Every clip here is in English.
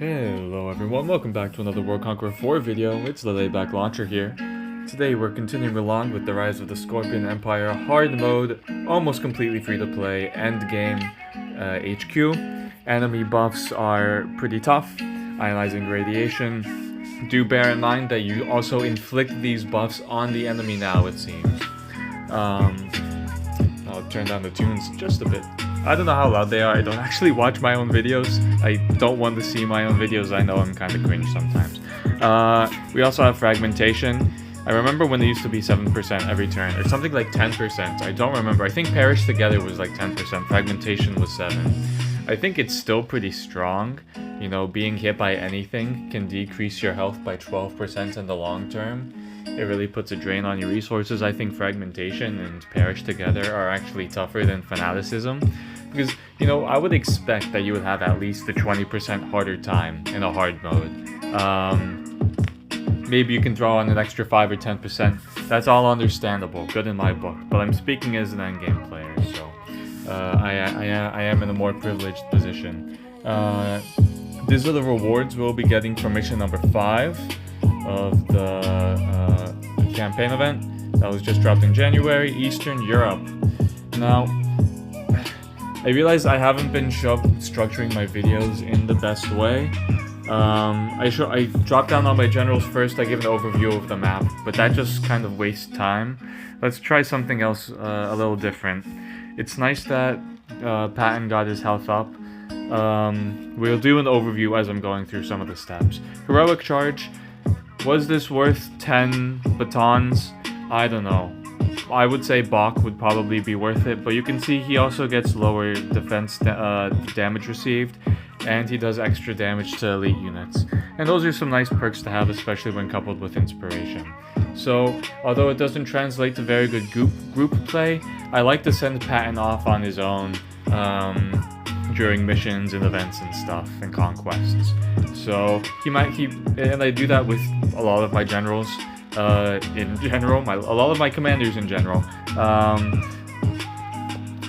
Hello everyone, welcome back to another World Conqueror 4 video. It's the Layback Launcher here. Today we're continuing along with the Rise of the Scorpion Empire hard mode, almost completely free to play, end game HQ. Enemy buffs are pretty tough, ionizing radiation. Do bear in mind that you also inflict these buffs on the enemy now, it seems. I'll turn down the tunes just a bit. I don't know how loud they are. I don't actually watch my own videos. I don't want to see my own videos. I know I'm kind of cringe sometimes. We also have fragmentation. I remember when they used to be 7% every turn, or something like 10%. I don't remember. I think Perish Together was like 10%. Fragmentation was 7. I think it's still pretty strong. You know, being hit by anything can decrease your health by 12% in the long term. It really puts a drain on your resources. I think Fragmentation and Perish Together are actually tougher than Fanaticism. Because, you know, I would expect that you would have at least a 20% harder time in a hard mode. Maybe you can throw on an extra 5 or 10%. That's all understandable, good in my book. But I'm speaking as an endgame player, so I am in a more privileged position. These are the rewards we'll be getting for mission number 5 of the campaign event that was just dropped in January, Eastern Europe. Now, I realize I haven't been structuring my videos in the best way. I drop down on my generals first, I give an overview of the map, but that just kind of wastes time. Let's try something else a little different. It's nice that Patton got his health up. We'll do an overview as I'm going through some of the steps. Heroic Charge. Was this worth 10 batons? I don't know. I would say Bach would probably be worth it, but you can see he also gets lower defense damage received, and he does extra damage to elite units. And those are some nice perks to have, especially when coupled with Inspiration. So, although it doesn't translate to very good group play, I like to send Patton off on his own during missions and events and stuff and conquests. So and I do that with a lot of my generals in general, a lot of my commanders in general.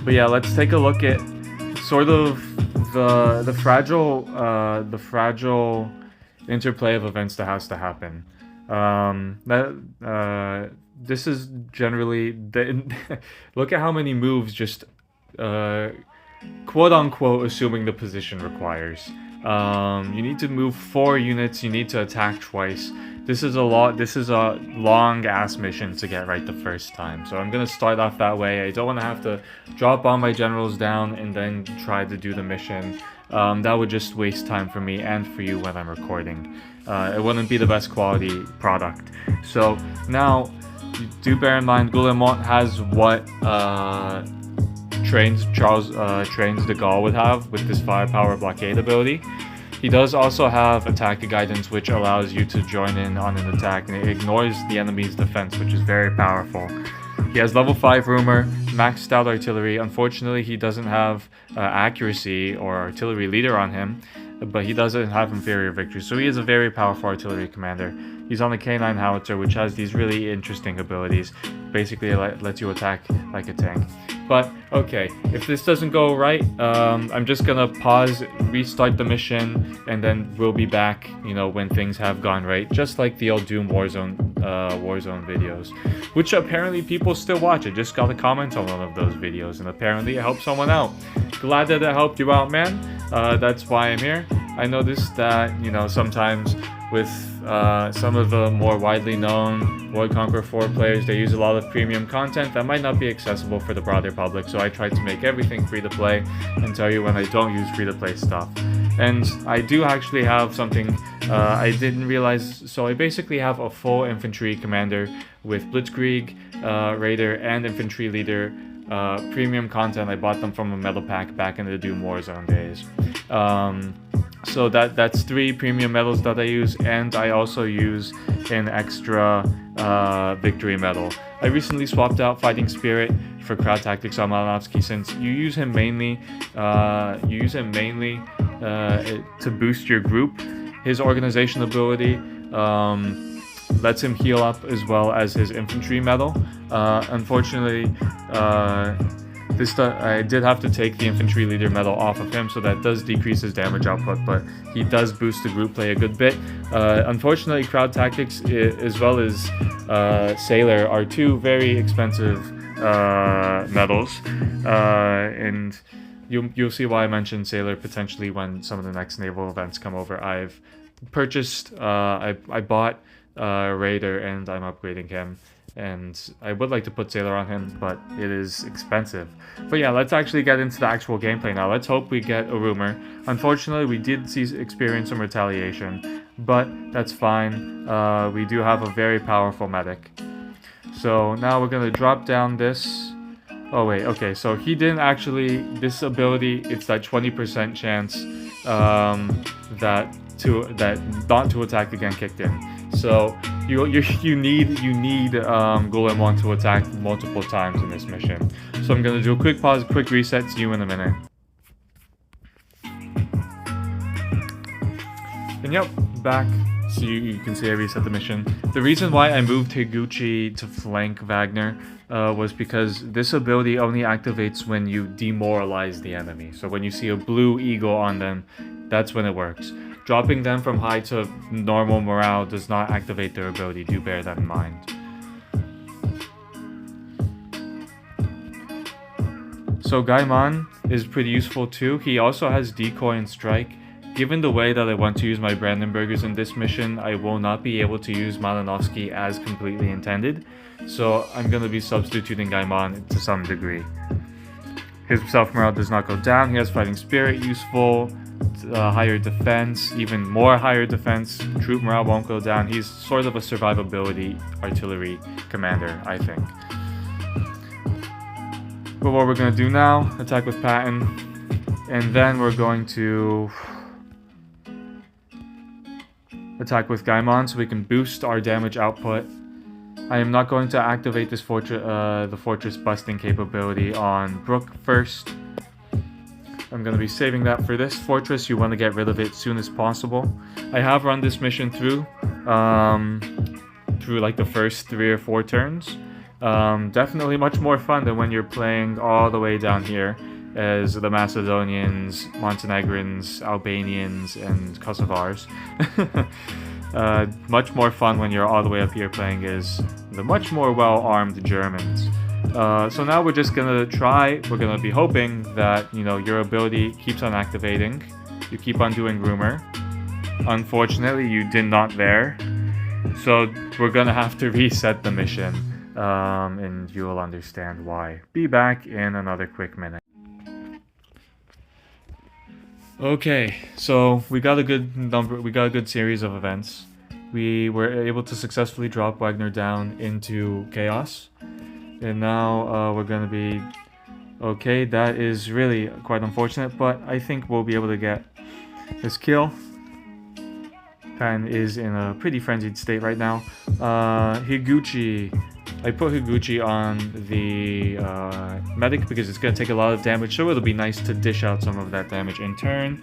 But yeah, let's take a look at sort of the fragile interplay of events that has to happen. This is generally look at how many moves just quote-unquote assuming the position requires. You need to move 4 units, you need to attack twice. This is a long-ass mission to get right the first time. So I'm gonna start off that way. I don't want to have to drop all my generals down and then try to do the mission. That would just waste time for me and for you when I'm recording. It wouldn't be the best quality product. So now, do bear in mind, Guillemot has what trains de Gaulle would have with this firepower blockade ability. He does also have attack guidance, which allows you to join in on an attack, and it ignores the enemy's defense, which is very powerful. He has level 5 rumor, maxed out artillery. Unfortunately, he doesn't have accuracy or artillery leader on him, but he doesn't have inferior victory, so he is a very powerful artillery commander. He's on the K9 howitzer, which has these really interesting abilities. Basically, it lets you attack like a tank. But, okay, if this doesn't go right, I'm just gonna pause, restart the mission, and then we'll be back, you know, when things have gone right. Just like the old Doom Warzone videos, which apparently people still watch. I just got a comment on one of those videos, and apparently it helped someone out. Glad that it helped you out, man. That's why I'm here. I noticed that, you know, sometimes with some of the more widely known World Conqueror 4 players, they use a lot of premium content that might not be accessible for the broader public, so I try to make everything free to play and tell you when I don't use free to play stuff. And I do actually have something I didn't realize, so I basically have a full infantry commander with Blitzkrieg, Raider, and infantry leader premium content. I bought them from a metal pack back in the Doom Warzone days. So that's 3 premium medals that I use, and I also use an extra victory medal. I recently swapped out Fighting Spirit for Crowd Tactics on Malinovsky, since you use him mainly to boost your group. His organization ability lets him heal up as well as his infantry medal. Unfortunately, I did have to take the infantry leader medal off of him, so that does decrease his damage output, but he does boost the group play a good bit. Unfortunately, crowd tactics as well as sailor are two very expensive medals, and you'll see why I mentioned sailor potentially when some of the next naval events come over. I've purchased, I bought Raider, and I'm upgrading him, and I would like to put sailor on him, but it is expensive. But yeah, let's actually get into the actual gameplay now. Let's hope we get a rumor. Unfortunately, we did experience some retaliation, but that's fine. We do have a very powerful medic. So now we're gonna drop down this. Oh wait, okay, so he didn't actually, this ability, it's that 20% chance that not to attack again kicked in. So you need Golem 1 to attack multiple times in this mission. So I'm gonna do a quick pause, quick reset, see you in a minute. And yep, back. So you can see I reset the mission. The reason why I moved Higuchi to flank Wagner was because this ability only activates when you demoralize the enemy. So when you see a blue eagle on them, that's when it works. Dropping them from high to normal morale does not activate their ability. Do bear that in mind. So Gaimon is pretty useful too. He also has decoy and strike. Given the way that I want to use my Brandenburgers in this mission, I will not be able to use Malinovsky as completely intended. So I'm going to be substituting Gaimon to some degree. His self-morale does not go down. He has fighting spirit, useful. Higher defense, even more higher defense. Troop morale won't go down. He's sort of a survivability artillery commander, I think. But what we're going to do now, attack with Patton, and then we're going to attack with Gaimon so we can boost our damage output. I am not going to activate this the fortress busting capability on Brook first. I'm going to be saving that for this fortress. You want to get rid of it as soon as possible. I have run this mission through like the first 3 or 4 turns. Definitely much more fun than when you're playing all the way down here as the Macedonians, Montenegrins, Albanians, and Kosovars. Much more fun when you're all the way up here playing as the much more well-armed Germans. So now we're just gonna we're gonna be hoping that, you know, your ability keeps on activating. You keep on doing rumor. Unfortunately, you did not there. So we're gonna have to reset the mission, and you will understand why. Be back in another quick minute. Okay, so we got a good series of events. We were able to successfully drop Wagner down into chaos. And now we're gonna be okay. That is really quite unfortunate, but I think we'll be able to get this kill. Pan is in a pretty frenzied state right now. Higuchi, I put Higuchi on the medic because it's gonna take a lot of damage, so it'll be nice to dish out some of that damage in turn.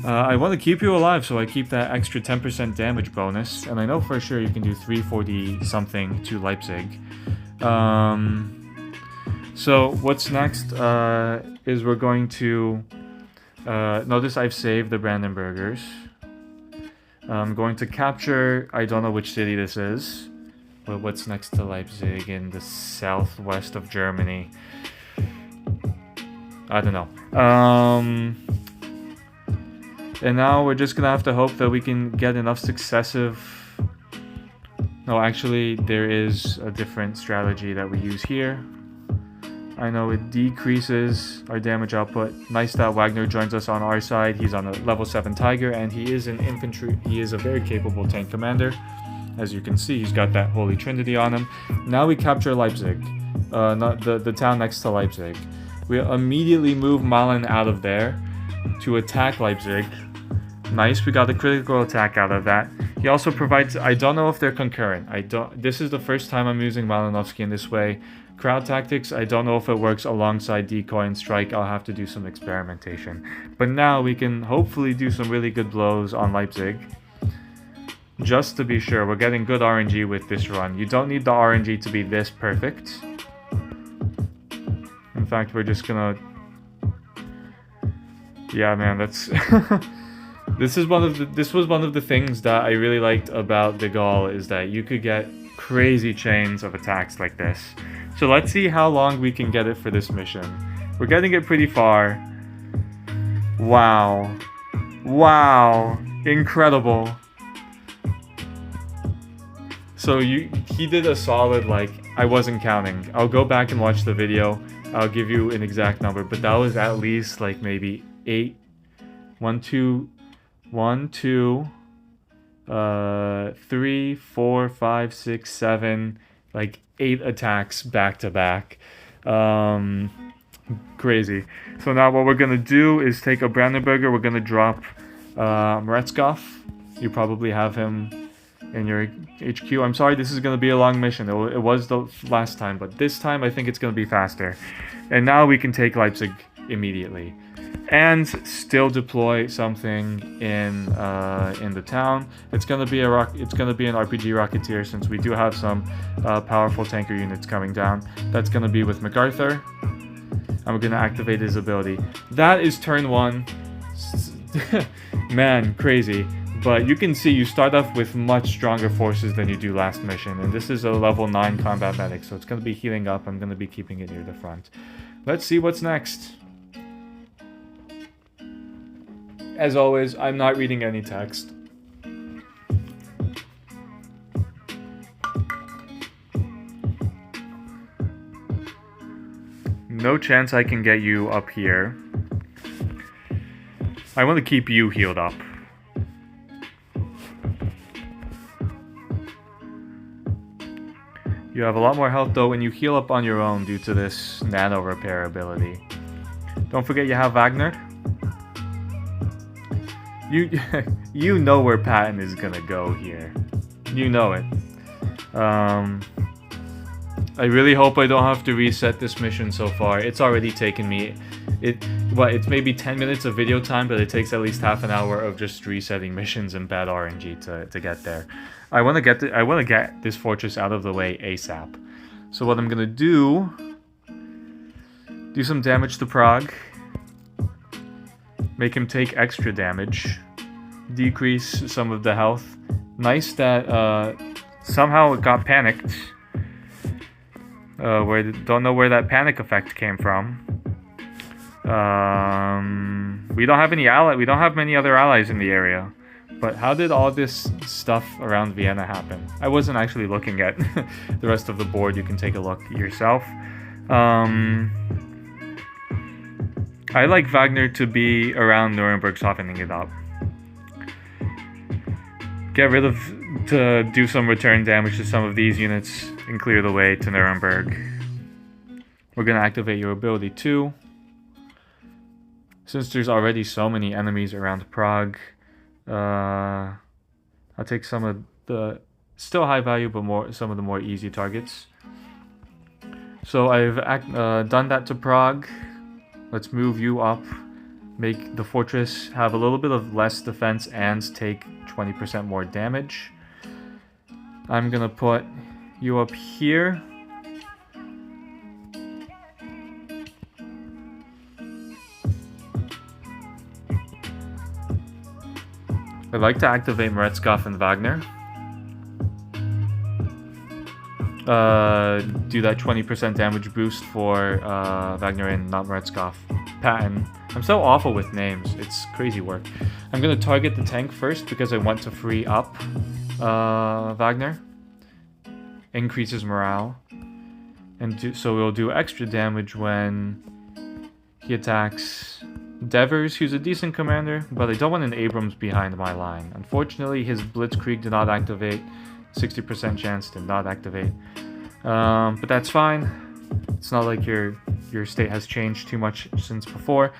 I want to keep you alive, so I keep that extra 10% damage bonus, and I know for sure you can do 340 something to Leipzig. So what's next is we're going to notice I've saved the Brandenburgers. I'm going to capture, I don't know which city this is, but what's next to Leipzig in the southwest of Germany? I don't know. And now we're just gonna have to hope that we can get enough successive... No, actually, there is a different strategy that we use here. I know it decreases our damage output. Nice that Wagner joins us on our side. He's on a level 7 Tiger, and he is an infantry. He is a very capable tank commander. As you can see, he's got that Holy Trinity on him. Now we capture Leipzig, not the town next to Leipzig. We immediately move Malin out of there to attack Leipzig. Nice, we got a critical attack out of that. He also provides, I don't know if they're concurrent. This is the first time I'm using Malinovsky in this way. Crowd tactics, I don't know if it works alongside decoy and strike. I'll have to do some experimentation. But now we can hopefully do some really good blows on Leipzig. Just to be sure, we're getting good RNG with this run. You don't need the RNG to be this perfect. In fact, we're just gonna... Yeah, man, that's... This was one of the things that I really liked about the Gaul, is that you could get crazy chains of attacks like this. So let's see how long we can get it for this mission. We're getting it pretty far. Wow. Wow. Incredible. So he did a solid, like, I wasn't counting. I'll go back and watch the video. I'll give you an exact number, but that was at least like maybe 8. 1, 2, 3, 4, 5, 6, 7, like 8 attacks back to back. Crazy. So now what we're gonna do is take a Brandenburger. We're gonna drop Meretskov. You probably have him in your HQ. I'm sorry, this is gonna be a long mission. It was the last time, but this time I think it's gonna be faster. And now we can take Leipzig immediately, and still deploy something in the town. It's gonna be an RPG Rocketeer, since we do have some powerful tanker units coming down. That's gonna be with MacArthur, and we're gonna activate his ability. That is turn 1. Man, crazy. But you can see you start off with much stronger forces than you do last mission, and this is a level 9 combat medic, so it's gonna be healing up. I'm gonna be keeping it near the front. Let's see what's next. As always, I'm not reading any text. No chance I can get you up here. I want to keep you healed up. You have a lot more health though when you heal up on your own due to this nano repair ability. Don't forget you have Wagner. You know where Patton is gonna go here. You know it. I really hope I don't have to reset this mission so far. It's already taken me... It's maybe 10 minutes of video time, but it takes at least half an hour of just resetting missions and bad RNG to get there. I want to get this fortress out of the way ASAP. So what I'm gonna do some damage to Prague. Make him take extra damage. Decrease some of the health. Nice that somehow it got panicked. Don't know where that panic effect came from. We don't have many other allies in the area. But how did all this stuff around Vienna happen? I wasn't actually looking at the rest of the board. You can take a look yourself. I like Wagner to be around Nuremberg, softening it up. To do some return damage to some of these units and clear the way to Nuremberg. We're gonna activate your ability too. Since there's already so many enemies around Prague, I'll take some of the still high value, but some of the more easy targets. So I've done that to Prague. Let's move you up, make the fortress have a little bit of less defense and take 20% more damage. I'm gonna put you up here. I'd like to activate Meretskov and Wagner. Do that 20% damage boost for Wagner and not Meretskov. Patton. I'm so awful with names. It's crazy work. I'm going to target the tank first because I want to free up Wagner. Increases morale. And so we'll do extra damage when he attacks Devers, who's a decent commander, but I don't want an Abrams behind my line. Unfortunately, his Blitzkrieg did not activate. 60% chance did not activate. But that's fine. It's not like your state has changed too much since before.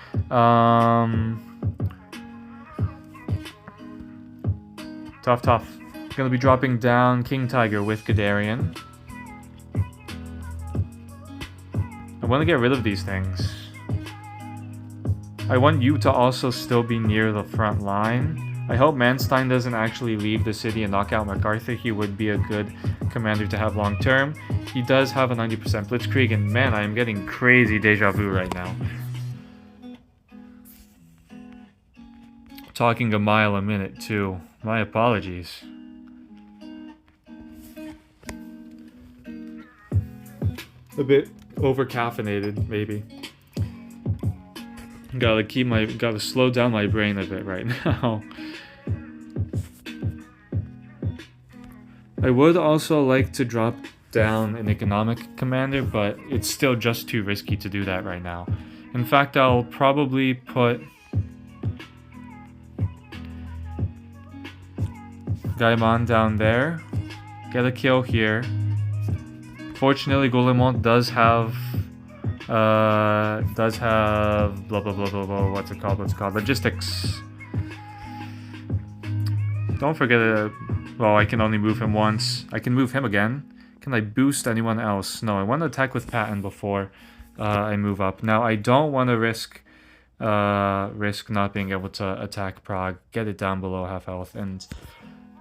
Tough. Gonna be dropping down King Tiger with Guderian. I want to get rid of these things. I want you to also still be near the front line. I hope Manstein doesn't actually leave the city and knock out MacArthur. He would be a good commander to have long term. He does have a 90% blitzkrieg, and man, I am getting crazy deja vu right now. Talking a mile a minute too. My apologies. A bit over caffeinated, maybe. Gotta slow down my brain a bit right now. I would also like to drop down an economic commander, but it's still just too risky to do that right now. In fact, I'll probably put Gaimon down there, get a kill here. Fortunately, Goulemont does have blah blah blah blah blah. What's it called? Logistics. Don't forget it. Well, I can only move him once. I can move him again. Can I boost anyone else? No, I want to attack with Patton before I move up. Now, I don't want to risk not being able to attack Prague, get it down below half health, and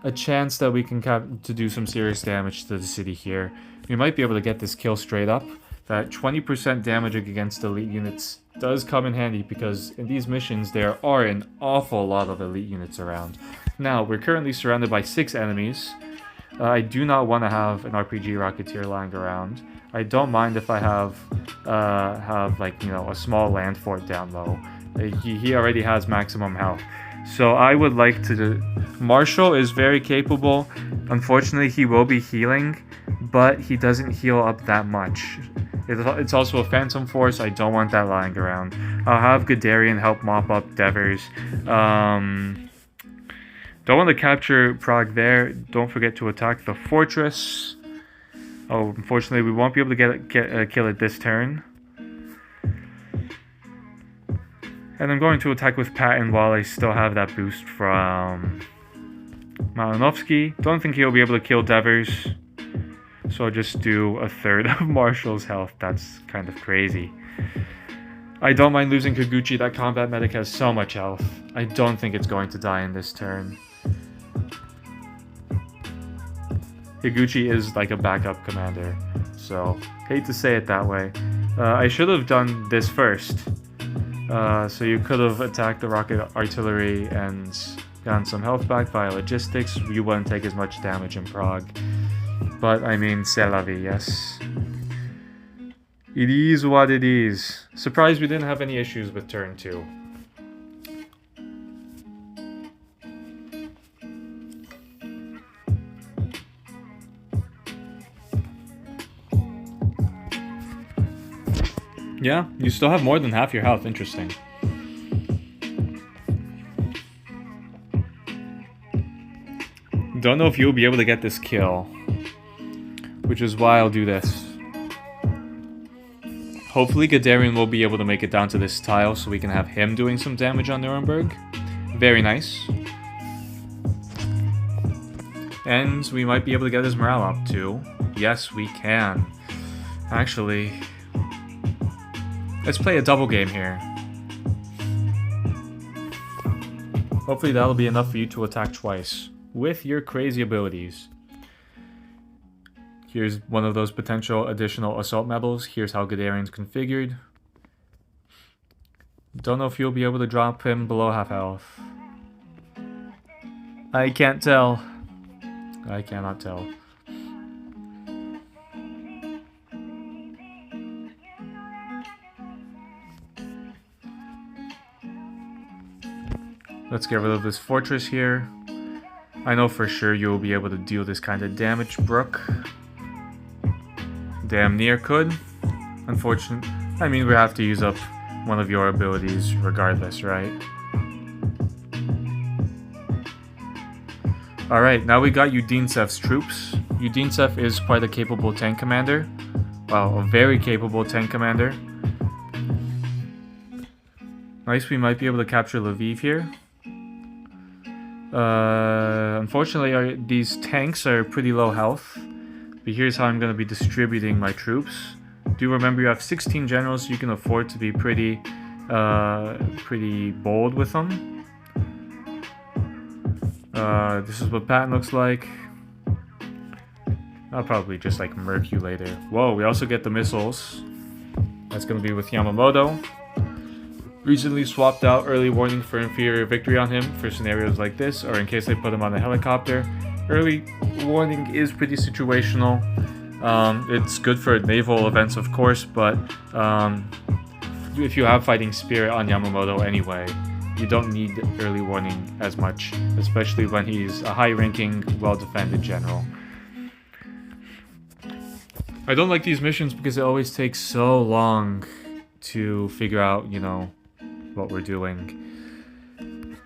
a chance that we can to do some serious damage to the city here. We might be able to get this kill straight up. That 20% damage against elite units does come in handy because in these missions there are an awful lot of elite units around. Now, we're currently surrounded by 6 enemies. I do not want to have an RPG Rocketeer lying around. I don't mind if I have like, you know, a small land fort down low. He already has maximum health. So I would like to... Marshall is very capable. Unfortunately, he will be healing, but he doesn't heal up that much. It's also a Phantom Force. I don't want that lying around. I'll have Guderian help mop up Devers. Don't want to capture Prague there. Don't forget to attack the fortress. Oh, unfortunately, we won't be able to get kill it this turn. And I'm going to attack with Patton while I still have that boost from Malinovsky. Don't think he'll be able to kill Devers. So I'll just do a third of Marshall's health. That's kind of crazy. I don't mind losing Kiguchi. That combat medic has so much health. I don't think it's going to die in this turn. Higuchi is like a backup commander, so hate to say it that way. I should have done this first. So you could have attacked the rocket artillery and gotten some health back via logistics. You wouldn't take as much damage in Prague. But I mean, c'est la vie, yes. It is what it is. Surprised we didn't have any issues with turn 2. Yeah, you still have more than half your health. Interesting. Don't know if you'll be able to get this kill, which is why I'll do this. Hopefully Guderian will be able to make it down to this tile so we can have him doing some damage on Nuremberg. Very nice. And we might be able to get his morale up too. Yes, we can. Actually... let's play a double game here. Hopefully that'll be enough for you to attack twice with your crazy abilities. Here's one of those potential additional assault medals. Here's how Guderian's configured. Don't know if you'll be able to drop him below half health. I can't tell. I cannot tell. Let's get rid of this fortress here. I know for sure you'll be able to deal this kind of damage, Brooke. Damn near could. Unfortunate. I mean, we have to use up one of your abilities regardless, right? Alright, now we got Udintsev's troops. Udintsev is quite a capable tank commander. Wow, a very capable tank commander. Nice, we might be able to capture Lviv here. Unfortunately, these tanks are pretty low health. But here's how I'm going to be distributing my troops. Do remember you have 16 generals, so you can afford to be pretty bold with them. This is what Patton looks like. I'll probably just like murk you later. Whoa, we also get the missiles. That's gonna be with Yamamoto. Recently swapped out early warning for inferior victory on him for scenarios like this, or in case they put him on a helicopter. Early warning is pretty situational. It's good for naval events, of course, but if you have fighting spirit on Yamamoto anyway, you don't need early warning as much, especially when he's a high-ranking, well-defended general. I don't like these missions because it always takes so long to figure out, you know, what we're doing.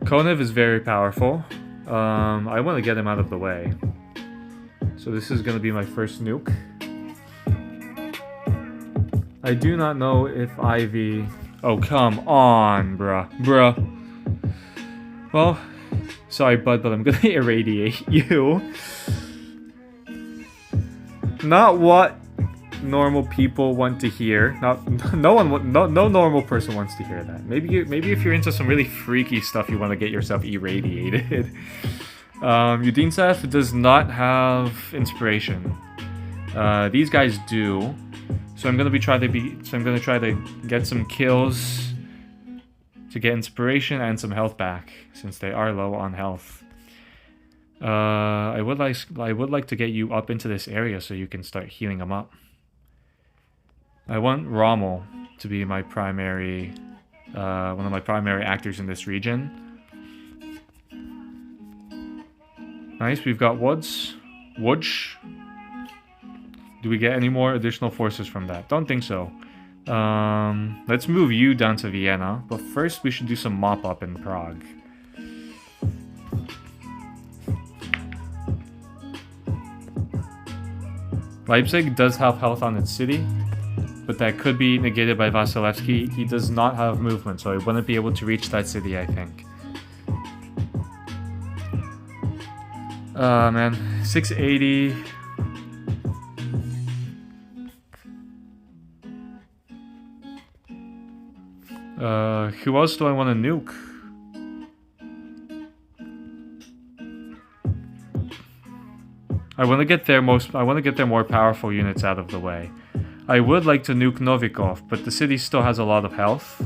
Konev is very powerful. I want to get him out of the way. So this is going to be my first nuke. I do not know if Ivy... Oh, come on, bruh. Well, sorry, bud, but I'm going to irradiate you. Not what normal people want to hear. No normal person wants to hear that. Maybe if you're into some really freaky stuff, you want to get yourself irradiated. Udinsev does not have inspiration. These guys do. So I'm gonna try to get some kills to get inspiration and some health back, since they are low on health. I would like to get you up into this area so you can start healing them up. I want Rommel to be my primary, one of my primary actors in this region. Nice, we've got Woods. Do we get any more additional forces from that? Don't think so. Let's move you down to Vienna, but first we should do some mop-up in Prague. Leipzig does have health on its city, but that could be negated by Vasilevsky. He does not have movement, so he wouldn't be able to reach that city, I think. Man, 680. Who else do I want to nuke? I want to get their more powerful units out of the way. I would like to nuke Novikov, but the city still has a lot of health.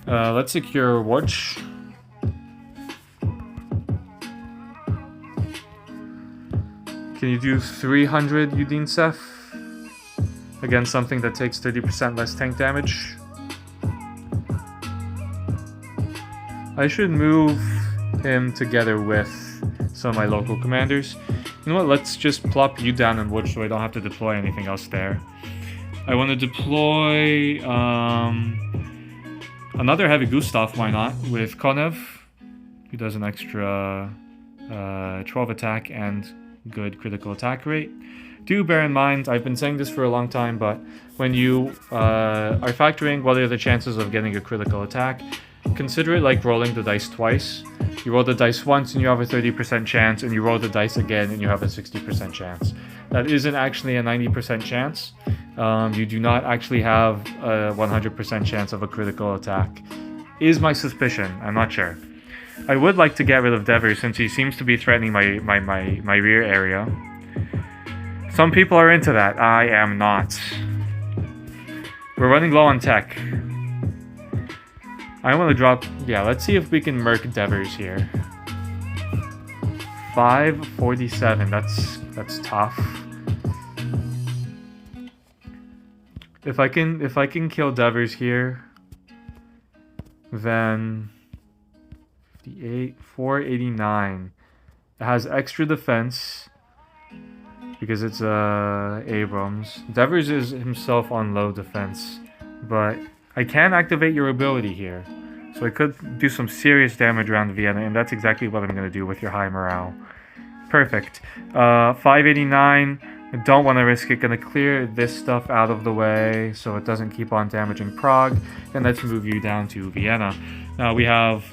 Let's secure Watch. Can you do 300 Udinsev against something that takes 30% less tank damage? I should move him together with some of my local commanders. You know what, let's just plop you down in Wood so I don't have to deploy anything else there. I want to deploy another Heavy Gustav, why not, with Konev, who does an extra 12 attack and good critical attack rate. Do bear in mind, I've been saying this for a long time, but when you are factoring what are the chances of getting a critical attack, consider it like rolling the dice twice. You roll the dice once and you have a 30% chance, and you roll the dice again and you have a 60% chance. That isn't actually a 90% chance. You do not actually have a 100% chance of a critical attack, is my suspicion. I'm not sure. I would like to get rid of Devers since he seems to be threatening my rear area. Some people are into that. I am not. We're running low on tech. I want to drop... Yeah, let's see if we can murk Devers here. 547. That's tough. If I can kill Devers here, then 58, 489. It has extra defense because it's Abrams. Devers is himself on low defense, but I can activate your ability here. So I could do some serious damage around Vienna, and that's exactly what I'm going to do with your high morale. Perfect. 589. I don't want to risk it. Going to clear this stuff out of the way so it doesn't keep on damaging Prague. And let's move you down to Vienna. Now we have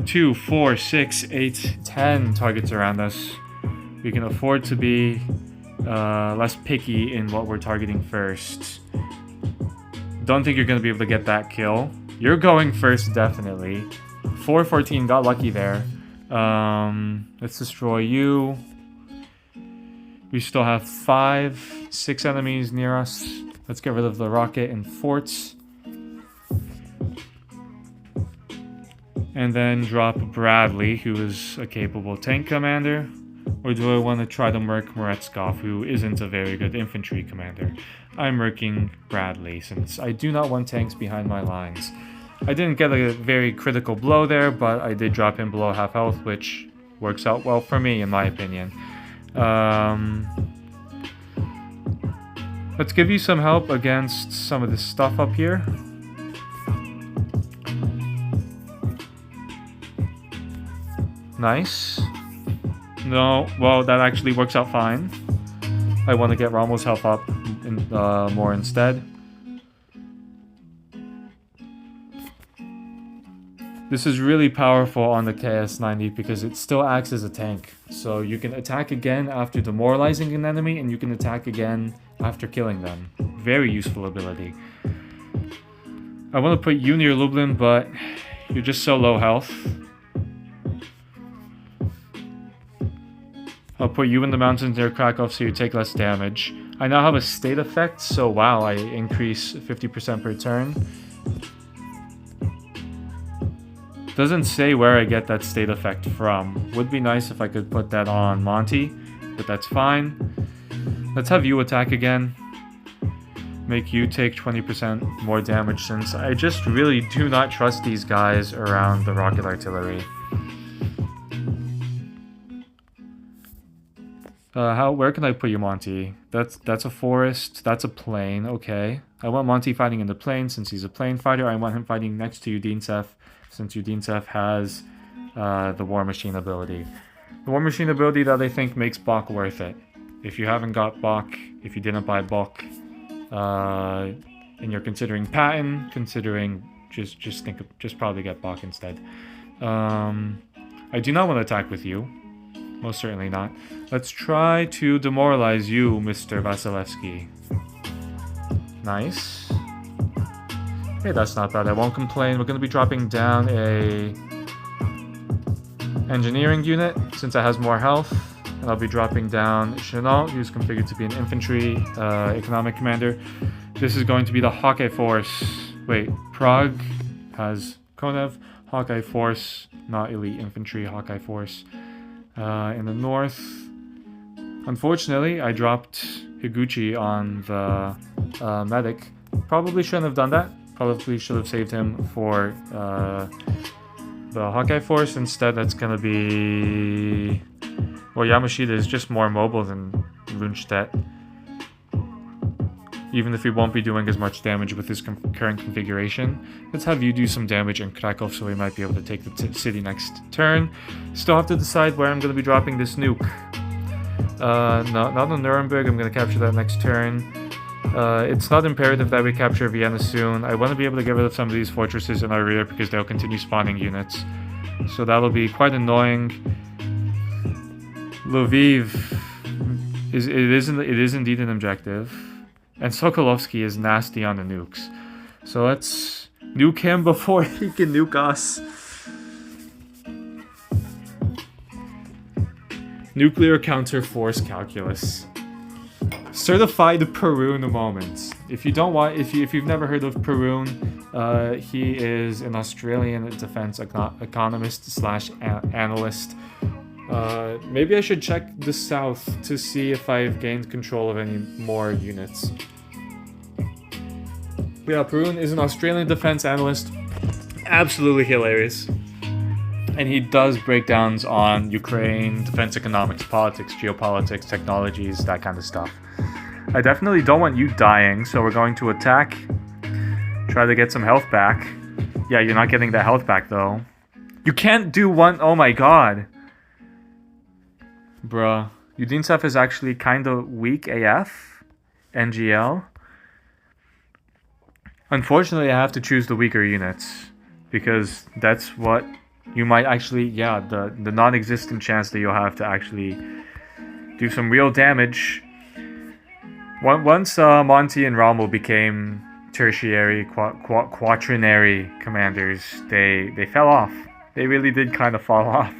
2, 4, 6, 8, 10 targets around us. We can afford to be less picky in what we're targeting first. Don't think you're going to be able to get that kill. You're going first, definitely. 414 got lucky there. Let's destroy you. We still have 6 enemies near us. Let's get rid of the rocket and forts. And then drop Bradley, who is a capable tank commander. Or do I want to try to murk Morezkov, who isn't a very good infantry commander? I'm murking Bradley, since I do not want tanks behind my lines. I didn't get a very critical blow there, but I did drop him below half health, which works out well for me, in my opinion. Let's give you some help against some of this stuff up here. Nice. No, well, that actually works out fine. I want to get Rommel's health up more instead. This is really powerful on the KS-90 because it still acts as a tank. So you can attack again after demoralizing an enemy, and you can attack again after killing them. Very useful ability. I want to put you near Lublin, but you're just so low health. I'll put you in the mountains near Krakow so you take less damage. I now have a state effect, so wow, I increase 50% per turn. Doesn't say where I get that state effect from. Would be nice if I could put that on Monty, but that's fine. Let's have you attack again. Make you take 20% more damage, since I just really do not trust these guys around the rocket artillery. Where can I put you, Monty? That's a forest. That's a plain. Okay. I want Monty fighting in the plain since he's a plain fighter. I want him fighting next to Udincev since Udincev has the War Machine ability. The War Machine ability that I think makes Bach worth it. If you haven't got Bach, if you didn't buy Bach, and you're considering Patton, just probably get Bach instead. I do not want to attack with you. Most certainly not. Let's try to demoralize you, Mr. Vasilevsky. Nice. Okay, that's not bad. I won't complain. We're going to be dropping down a engineering unit since it has more health. And I'll be dropping down Chenault, who's configured to be an infantry economic commander. This is going to be the Hawkeye Force. Wait, Prague has Konev. Hawkeye Force, not elite infantry, Hawkeye Force. In the north, unfortunately, I dropped Higuchi on the medic. Probably shouldn't have done that. Probably should have saved him for the Hawkeye Force. Instead, that's going to be... Well, Yamashita is just more mobile than Lundstedt. Even if he won't be doing as much damage with his current configuration. Let's have you do some damage in Krakow so we might be able to take the city next turn. Still have to decide where I'm going to be dropping this nuke. No, not on Nuremberg. I'm going to capture that next turn. It's not imperative that we capture Vienna soon. I want to be able to get rid of some of these fortresses in our rear because they'll continue spawning units. So that'll be quite annoying. Lviv it is indeed an objective. And Sokolovsky is nasty on the nukes. So let's nuke him before he can nuke us. Nuclear counter force calculus. Certified Perun moment. If you've never heard of Perun, he is an Australian defense economist / analyst. Maybe I should check the south to see if I've gained control of any more units. Yeah, Perun is an Australian defense analyst. Absolutely hilarious. And he does breakdowns on Ukraine, defense economics, politics, geopolitics, technologies, that kind of stuff. I definitely don't want you dying, so we're going to attack. Try to get some health back. Yeah, you're not getting that health back, though. You can't do one... Oh my god. Bruh. Udincev is actually kind of weak AF. NGL. Unfortunately, I have to choose the weaker units. Because that's what you might actually... Yeah, the non-existent chance that you'll have to actually do some real damage. Once Monty and Rommel became tertiary, quaternary commanders, they fell off. They really did kind of fall off.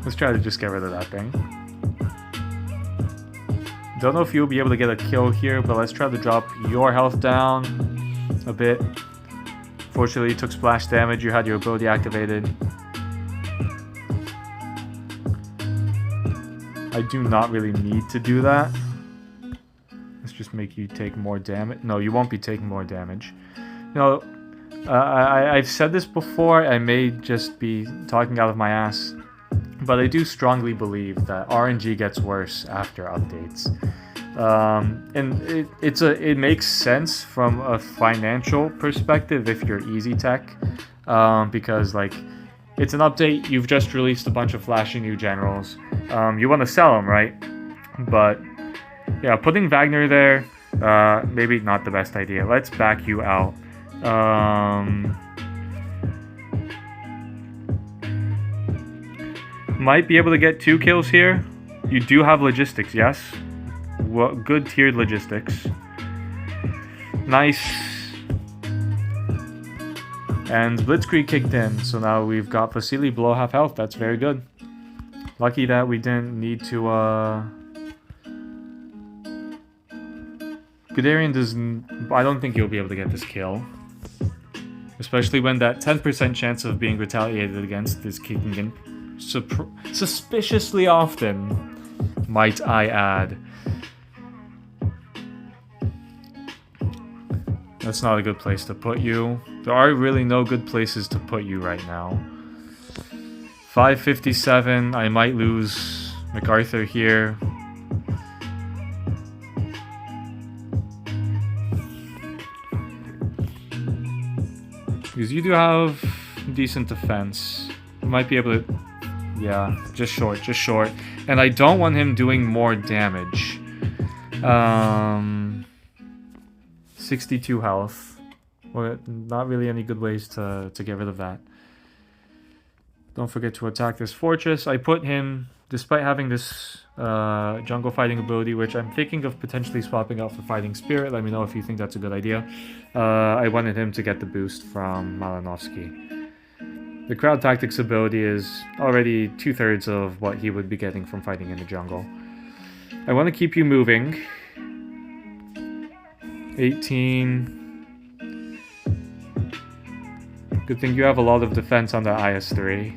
Let's try to just get rid of that thing. Don't know if you'll be able to get a kill here, but let's try to drop your health down a bit. Fortunately, you took splash damage. You had your ability activated. I do not really need to do that. Let's just make you take more damage. No, you won't be taking more damage. You know, I've said this before. I may just be talking out of my ass. But I do strongly believe that RNG gets worse after updates. And it makes sense from a financial perspective if you're easy tech. Because like it's an update, you've just released a bunch of flashy new generals. You want to sell them, right? But yeah, putting Wagner there, maybe not the best idea. Let's back you out. Might be able to get 2 kills here. You do have logistics, yes? Well, good tiered logistics. Nice. And Blitzkrieg kicked in, so now we've got Vasily below half health. That's very good. Lucky that we didn't need to, Guderian doesn't... I don't think you'll be able to get this kill. Especially when that 10% chance of being retaliated against is kicking in suspiciously often, might I add. That's not a good place to put you. There are really no good places to put you right now. 557, I might lose MacArthur here. Because you do have decent defense. You might be able to... Yeah, just short. And I don't want him doing more damage. 62 health. Well, not really any good ways to get rid of that. Don't forget to attack this fortress. I put him, despite having this jungle fighting ability, which I'm thinking of potentially swapping out for fighting spirit. Let me know if you think that's a good idea. I wanted him to get the boost from Malinovsky. The crowd tactics ability is already 2/3 of what he would be getting from fighting in the jungle. I want to keep you moving. 18. Good thing you have a lot of defense on the IS-3.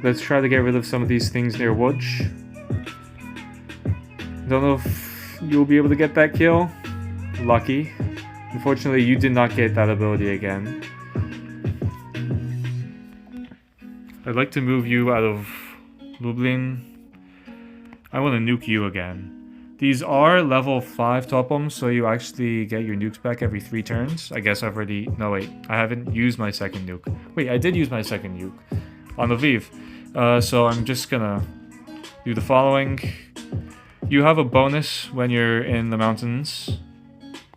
Let's try to get rid of some of these things near Wooch. Don't know if you'll be able to get that kill. Lucky. Unfortunately, you did not get that ability again. I'd like to move you out of Lublin. I want to nuke you again. These are level 5 totems, so you actually get your nukes back every 3 turns. I guess I've already... No, wait. I haven't used my second nuke. Wait, I did use my second nuke on Lviv. So I'm just gonna do the following. You have a bonus when you're in the mountains.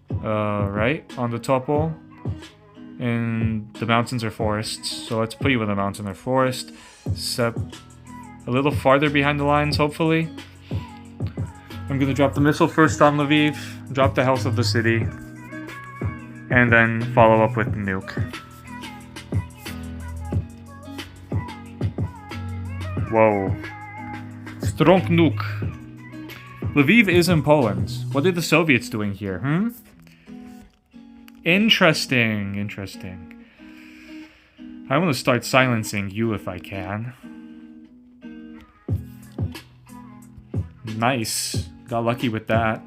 Right? On the topo. And the mountains are forests. So let's put you in a mountain or forest. Step a little farther behind the lines, hopefully. I'm gonna drop the missile first on Lviv. Drop the health of the city. And then follow up with the nuke. Whoa. Strong nuke. Lviv is in Poland. What are the Soviets doing here, Interesting. I want to start silencing you if I can. Nice. Got lucky with that.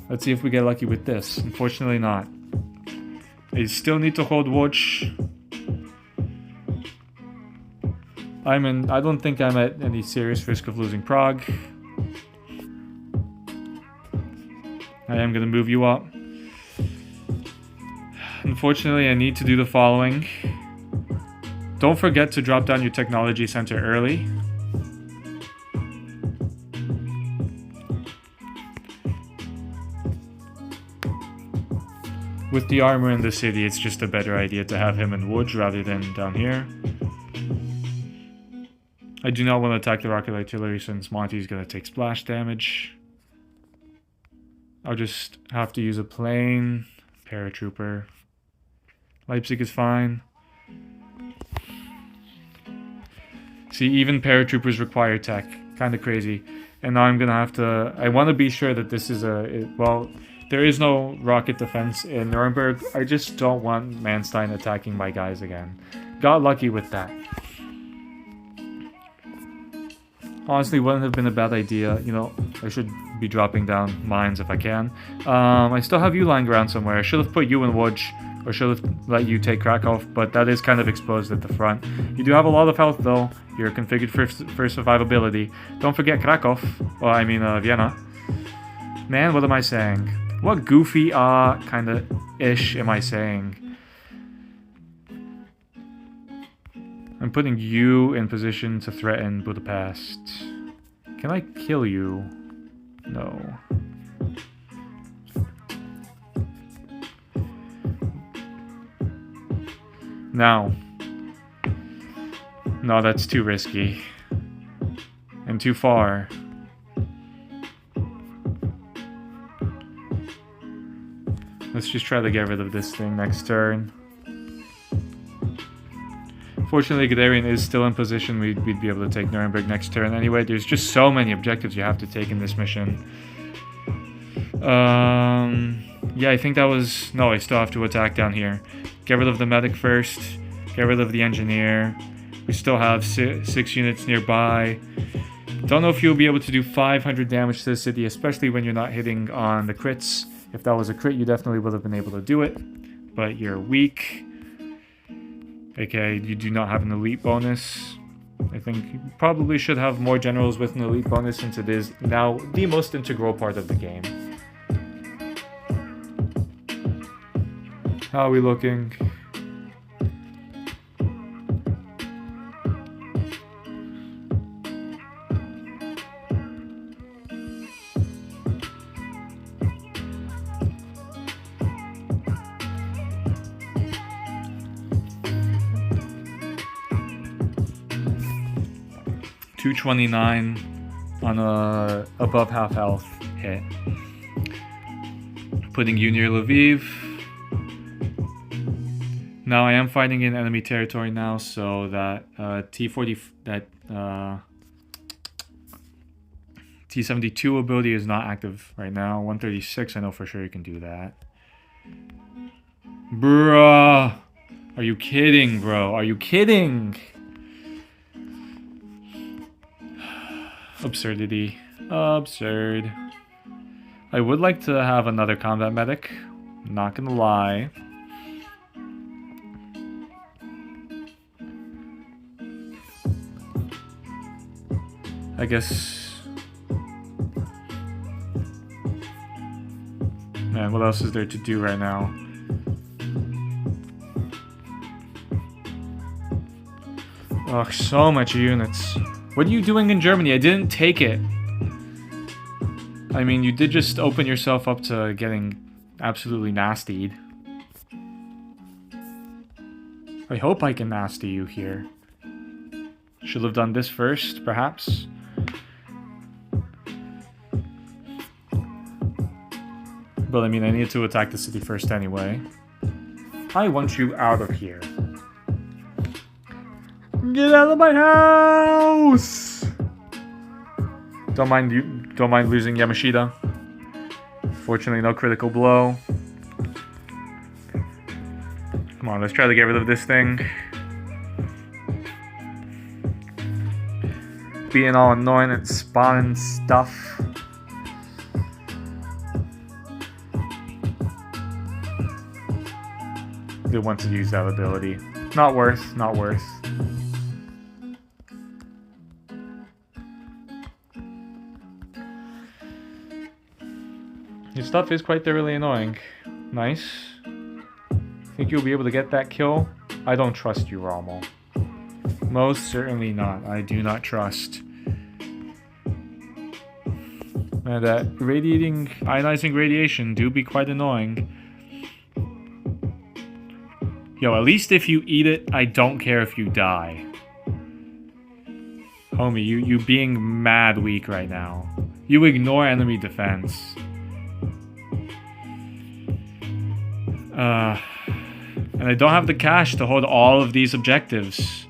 Let's see if we get lucky with this. Unfortunately not. I still need to hold watch. I don't think I'm at any serious risk of losing Prague. I am going to move you up. Unfortunately, I need to do the following. Don't forget to drop down your technology center early. With the armor in the city, it's just a better idea to have him in Woods rather than down here. I do not want to attack the rocket artillery since Monty's going to take splash damage. I'll just have to use a plane. Paratrooper. Leipzig is fine. See, even paratroopers require tech. Kind of crazy. And now I'm going to have to... I want to be sure that this is a... Well, there is no rocket defense in Nuremberg. I just don't want Manstein attacking my guys again. Got lucky with that. Honestly, wouldn't have been a bad idea. You know, I should be dropping down mines if I can. I still have you lying around somewhere. I should have put you in Łódź, or should have let you take Krakow, but that is kind of exposed at the front. You do have a lot of health, though. You're configured for survivability. Don't forget Krakow. Well, I mean, Vienna. Man, what am I saying? What goofy, kind of ish am I saying? I'm putting you in position to threaten Budapest. Can I kill you? No. Now. No, that's too risky. And too far. Let's just try to get rid of this thing next turn. Fortunately, Guderian is still in position. We'd be able to take Nuremberg next turn anyway. There's just so many objectives you have to take in this mission. Yeah, I think that was... No, I still have to attack down here. Get rid of the medic first. Get rid of the engineer. We still have 6 units nearby. Don't know if you'll be able to do 500 damage to the city, especially when you're not hitting on the crits. If that was a crit, you definitely would have been able to do it. But you're weak. Okay, you do not have an elite bonus. I think you probably should have more generals with an elite bonus since it is now the most integral part of the game. How are we looking? $229 on a above half health hit. Putting you near Lviv. Now I am fighting in enemy territory now, so that T-40 that T-72 ability is not active right now. 136, I know for sure you can do that. Bruh, are you kidding, bro? Are you kidding? Absurdity. Absurd. I would like to have another combat medic. Not gonna lie. I guess... Man, what else is there to do right now? Ugh, so much units. What are you doing in Germany? I didn't take it. I mean, you did just open yourself up to getting absolutely nastied. I hope I can nasty you here. Should have done this first, perhaps. But I mean, I need to attack the city first anyway. I want you out of here. Get out of my house! Don't mind losing Yamashita. Fortunately, no critical blow. Come on, let's try to get rid of this thing. Being all annoying and spawning stuff. They want to use that ability. Not worth, not worth. Your stuff is quite thoroughly annoying. Nice. Think you'll be able to get that kill? I don't trust you, Rommel. Most certainly not. I do not trust. And that ionizing radiation do be quite annoying. Yo, at least if you eat it, I don't care if you die. Homie, you being mad weak right now. You ignore enemy defense. And I don't have the cash to hold all of these objectives.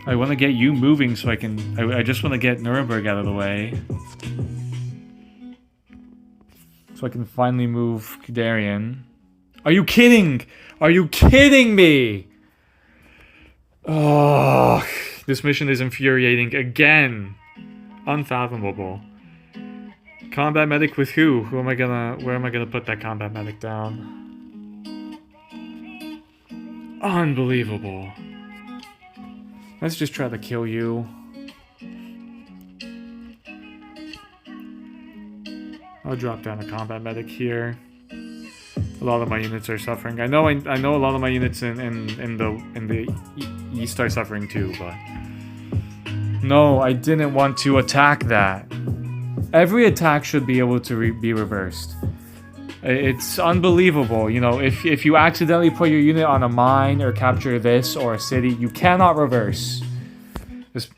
I want to get you moving so I can... I just want to get Nuremberg out of the way. So I can finally move Guderian. Are you kidding? Are you kidding me? Oh, this mission is infuriating again. Unfathomable. Combat medic with who? Where am I gonna put that combat medic down? Unbelievable. Let's just try to kill you. I'll drop down a combat medic here. A lot of my units are suffering. I know a lot of my units in the east are suffering too, but no, I didn't want to attack that. Every attack should be able to be reversed. It's unbelievable, you know. If you accidentally put your unit on a mine or capture this or a city, you cannot reverse. Just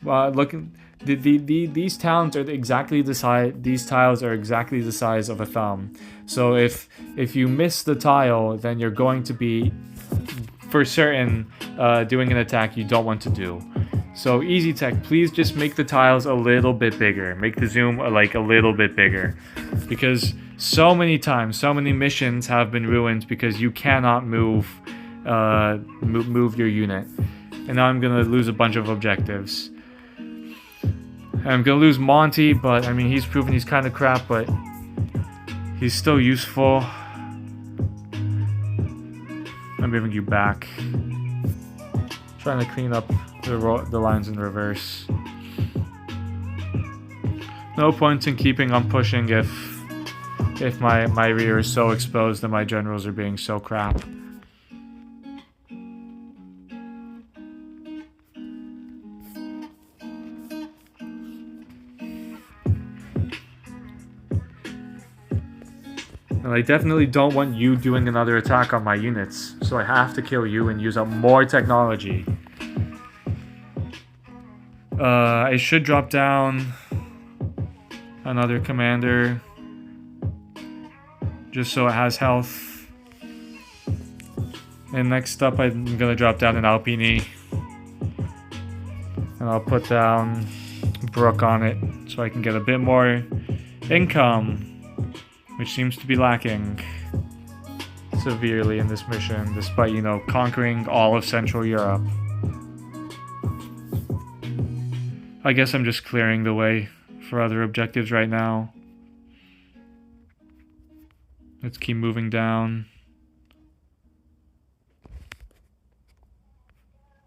these towns are exactly the size. These tiles are exactly the size of a thumb. So if you miss the tile, then you're going to be, for certain, doing an attack you don't want to do. So Easy Tech, please just make the tiles a little bit bigger. Make the zoom like a little bit bigger, because so many times, so many missions have been ruined because you cannot move your unit. And now I'm gonna lose a bunch of objectives. I'm gonna lose Monty, but I mean he's proven he's kind of crap, but he's still useful. I'm moving you back. Trying to clean up the lines in reverse. No point in keeping on pushing if my rear is so exposed and my generals are being so crap. And I definitely don't want you doing another attack on my units, so I have to kill you and use up more technology. I should drop down another commander just so it has health. And next up I'm gonna drop down an Alpini. And I'll put down Brook on it so I can get a bit more income, which seems to be lacking severely in this mission, despite, you know, conquering all of Central Europe. I guess I'm just clearing the way for other objectives right now. Let's keep moving down.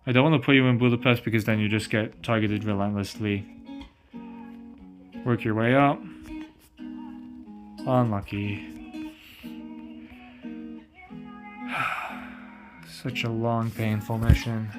I don't want to put you in Budapest because then you just get targeted relentlessly. Work your way up. Unlucky. Such a long, painful mission.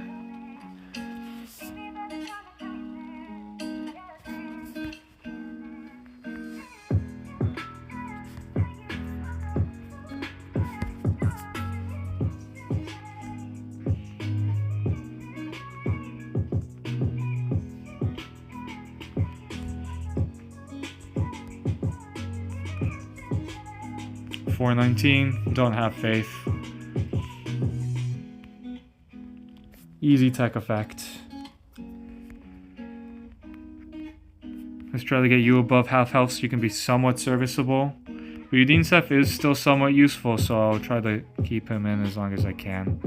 .419, don't have faith. Easy tech effect. Let's try to get you above half health so you can be somewhat serviceable. Udinsev is still somewhat useful, so I'll try to keep him in as long as I can.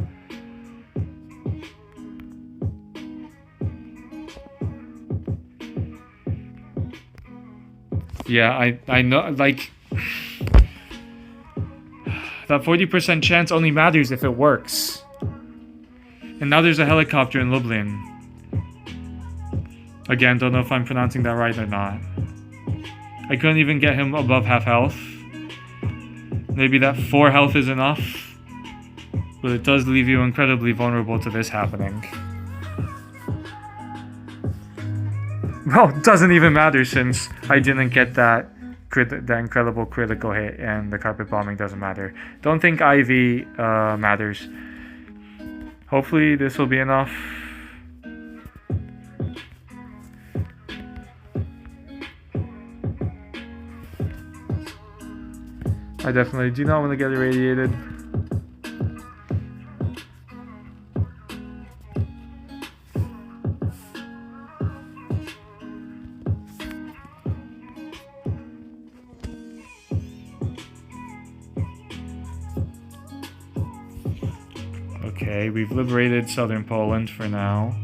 Yeah, I know, like... That 40% chance only matters if it works. And now there's a helicopter in Lublin. Again, don't know if I'm pronouncing that right or not. I couldn't even get him above half health. Maybe that 4 health is enough. But it does leave you incredibly vulnerable to this happening. Well, it doesn't even matter since I didn't get that incredible critical hit, and the carpet bombing doesn't matter. Don't think IV matters. Hopefully this will be enough. I definitely do not want to get irradiated. Okay, we've liberated southern Poland for now.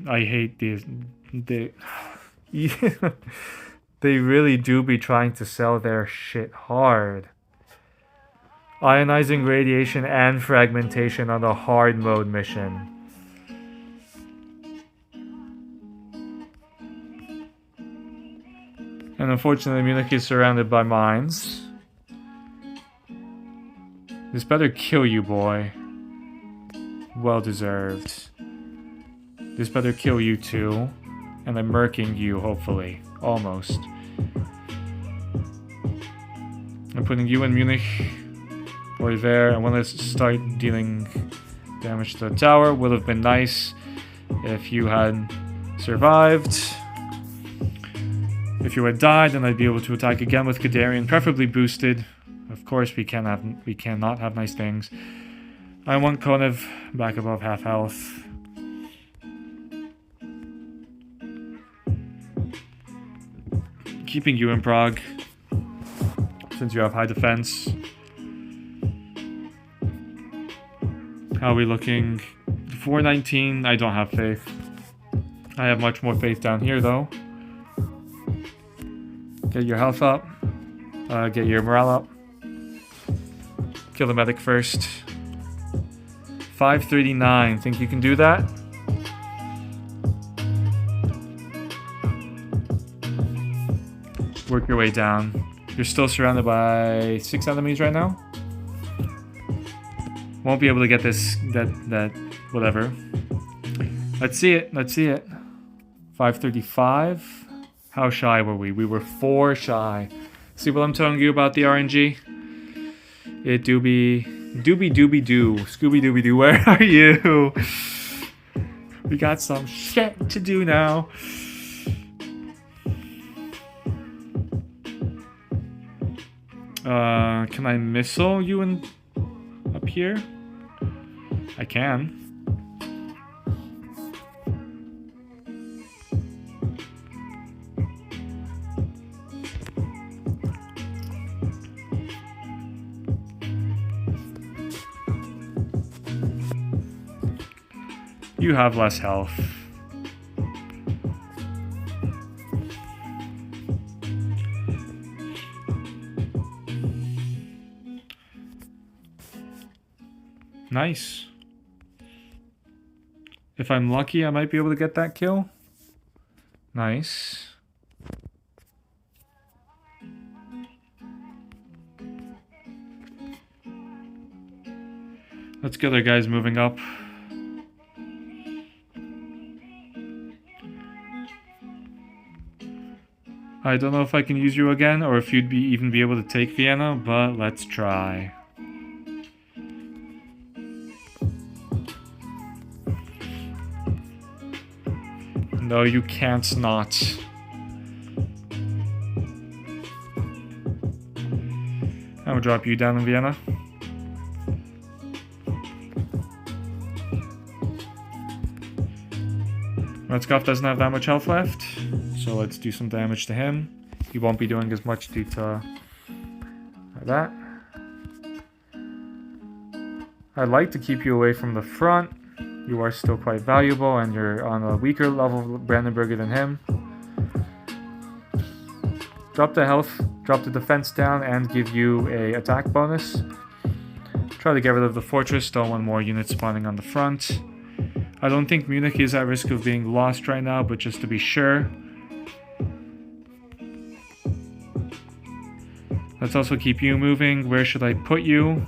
I hate these. They really do be trying to sell their shit hard. Ionizing radiation and fragmentation on the hard mode mission. And unfortunately, Munich is surrounded by mines. This better kill you, boy. Well deserved. This better kill you too. And I'm murking you, hopefully. Almost. I'm putting you in Munich. Or there. I want to start dealing damage to the tower. Would have been nice if you had survived. If you had died, then I'd be able to attack again with Guderian, preferably boosted. Of course, we cannot have nice things. I want Konev back above half health. Keeping you in Prague, since you have high defense. How are we looking? 419, I don't have faith. I have much more faith down here, though. Get your health up. Get your morale up. Kill the medic first. 539. Think you can do that? Work your way down. You're still surrounded by 6 enemies right now. Won't be able to get this, that, whatever. Let's see it. Let's see it. 535. How shy were we? We were 4 shy. See what I'm telling you about the RNG? It doobie doo. Scooby dooby doo, where are you? We got some shit to do now. Can I missile you in up here? I can. You have less health. Nice. If I'm lucky, I might be able to get that kill. Nice. Let's get our guys moving up. I don't know if I can use you again, or if you'd even be able to take Vienna, but let's try. No, you can't not. I will drop you down in Vienna. Retskov doesn't have that much health left, so let's do some damage to him. He won't be doing as much due to that. I'd like to keep you away from the front. You are still quite valuable, and you're on a weaker level of Brandenburger than him. Drop the health, drop the defense down, and give you a attack bonus. Try to get rid of the fortress, don't want more units spawning on the front. I don't think Munich is at risk of being lost right now, but just to be sure. Let's also keep you moving. Where should I put you?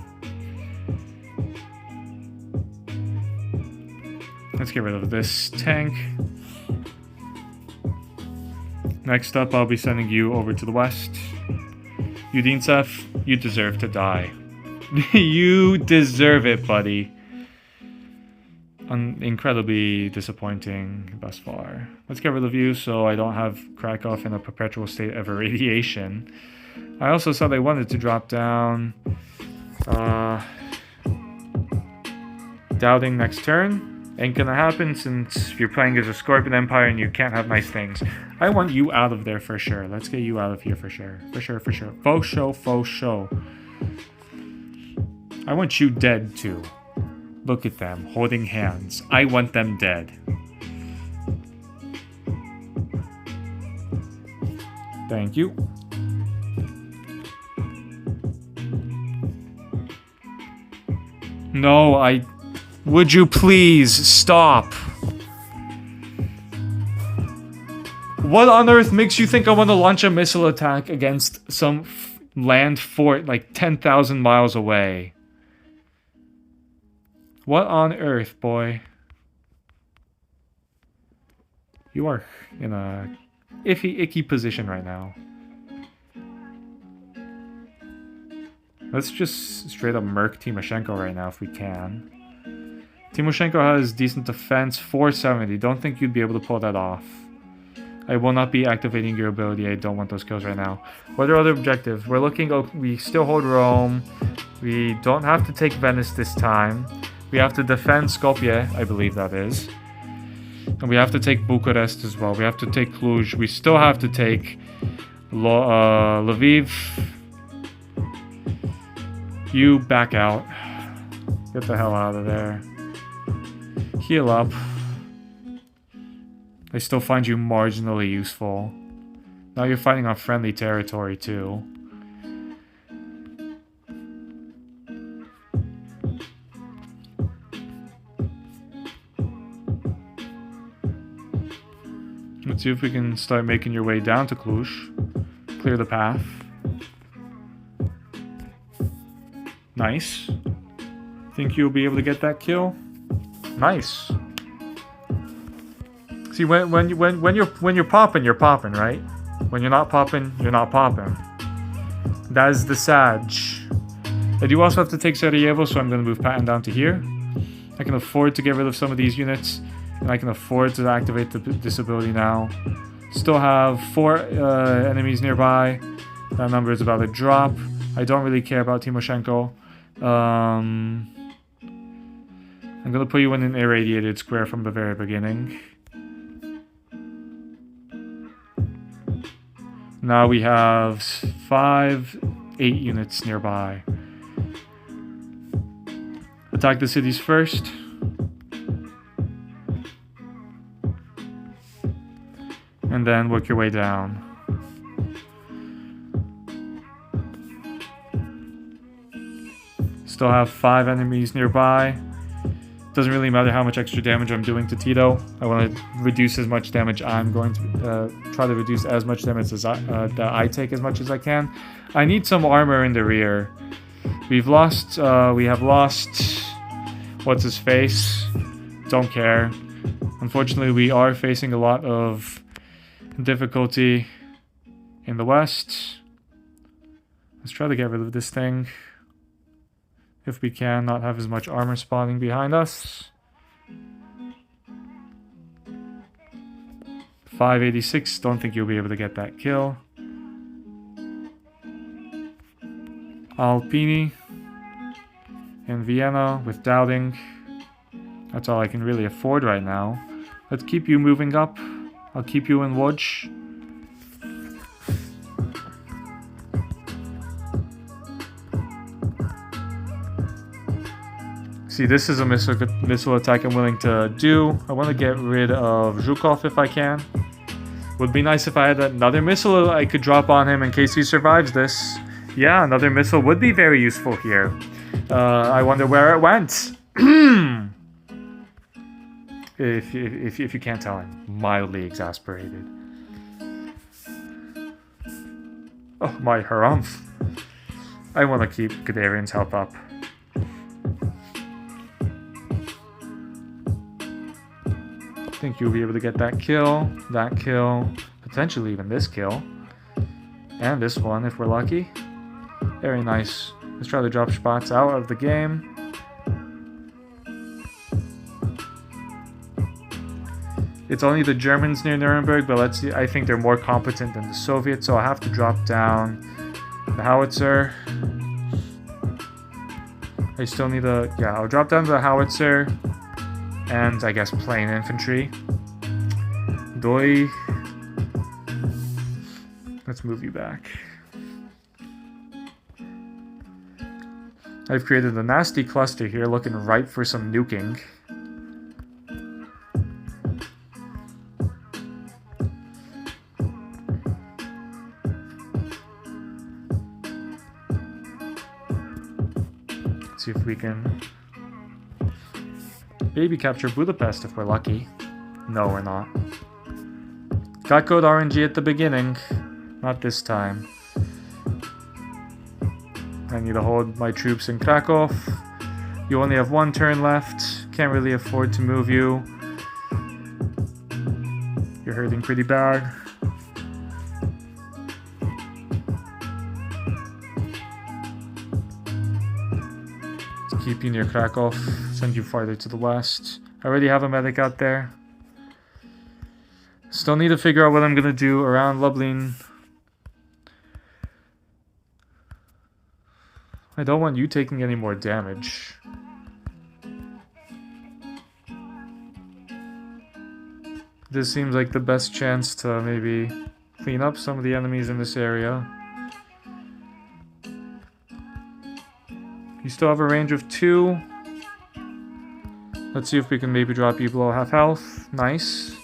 Let's get rid of this tank. Next up, I'll be sending you over to the west. Udintsef, you deserve to die. You deserve it, buddy. Incredibly disappointing thus far. Let's get rid of you so I don't have Krakow in a perpetual state of irradiation. I also saw they wanted to drop down Doubting next turn. Ain't gonna happen since you're playing as a Scorpion Empire and you can't have nice things. I want you out of there for sure. Let's get you out of here for sure. For sure, for sure. Faux show, faux show. I want you dead too. Look at them, holding hands. I want them dead. Thank you. No, would you please stop? What on earth makes you think I want to launch a missile attack against some land fort like 10,000 miles away? What on earth, boy? You are in a icky position right now. Let's just straight up murk Timoshenko right now if we can. Timoshenko has decent defense, 470. Don't think you'd be able to pull that off. I will not be activating your ability. I don't want those kills right now. What are other objectives? We're looking... Oh, we still hold Rome. We don't have to take Venice this time. We have to defend Skopje, I believe that is. And we have to take Bucharest as well. We have to take Cluj. We still have to take Lviv. You back out. Get the hell out of there. Heal up. I still find you marginally useful. Now you're fighting on friendly territory too. Let's see if we can start making your way down to Cluj. Clear the path. Nice. Think you'll be able to get that kill? Nice. See, when you're popping, you're popping, right? When you're not popping, you're not popping. That is the Sag. I do also have to take Sarajevo, so I'm going to move Patton down to here. I can afford to get rid of some of these units, and I can afford to activate this ability now. Still have 4 enemies nearby. That number is about to drop. I don't really care about Timoshenko. I'm going to put you in an irradiated square from the very beginning. Now we have 8 units nearby. Attack the cities first. And then work your way down. Still have 5 enemies nearby. Doesn't really matter how much extra damage I'm doing to Tito. I want to reduce as much damage. I'm going to try to reduce as much damage as that I take as much as I can. I need some armor in the rear. We have lost, what's his face? Don't care. Unfortunately, we are facing a lot of difficulty in the west. Let's try to get rid of this thing. If we can, not have as much armor spawning behind us. 586, don't think you'll be able to get that kill. Alpini in Vienna with Doubting. That's all I can really afford right now. Let's keep you moving up. I'll keep you in Łódź. See, this is a missile attack I'm willing to do. I want to get rid of Zhukov if I can. Would be nice if I had another missile I could drop on him in case he survives this. Yeah, another missile would be very useful here. I wonder where it went. if you can't tell, I'm mildly exasperated. Oh, my harumph. I want to keep Guderian's health up. I think you'll be able to get that kill, potentially even this kill, and this one if we're lucky. Very nice. Let's try to drop spots out of the game. It's only the Germans near Nuremberg, but let's see. I think they're more competent than the Soviets, so I'll have to drop down the howitzer. I still need a... Yeah, I'll drop down the howitzer and, I guess, plain infantry. Doi. Let's move you back. I've created a nasty cluster here, looking ripe for some nuking. Let's see if we can maybe capture Budapest if we're lucky. No, we're not. Got code RNG at the beginning. Not this time. I need to hold my troops in Krakow. You only have one turn left. Can't really afford to move you. You're hurting pretty bad. Let's keep you near Krakow. Send you farther to the west. I already have a medic out there. Still need to figure out what I'm going to do around Lublin. I don't want you taking any more damage. This seems like the best chance to maybe clean up some of the enemies in this area. You still have a range of 2. Let's see if we can maybe drop you below half health. Nice.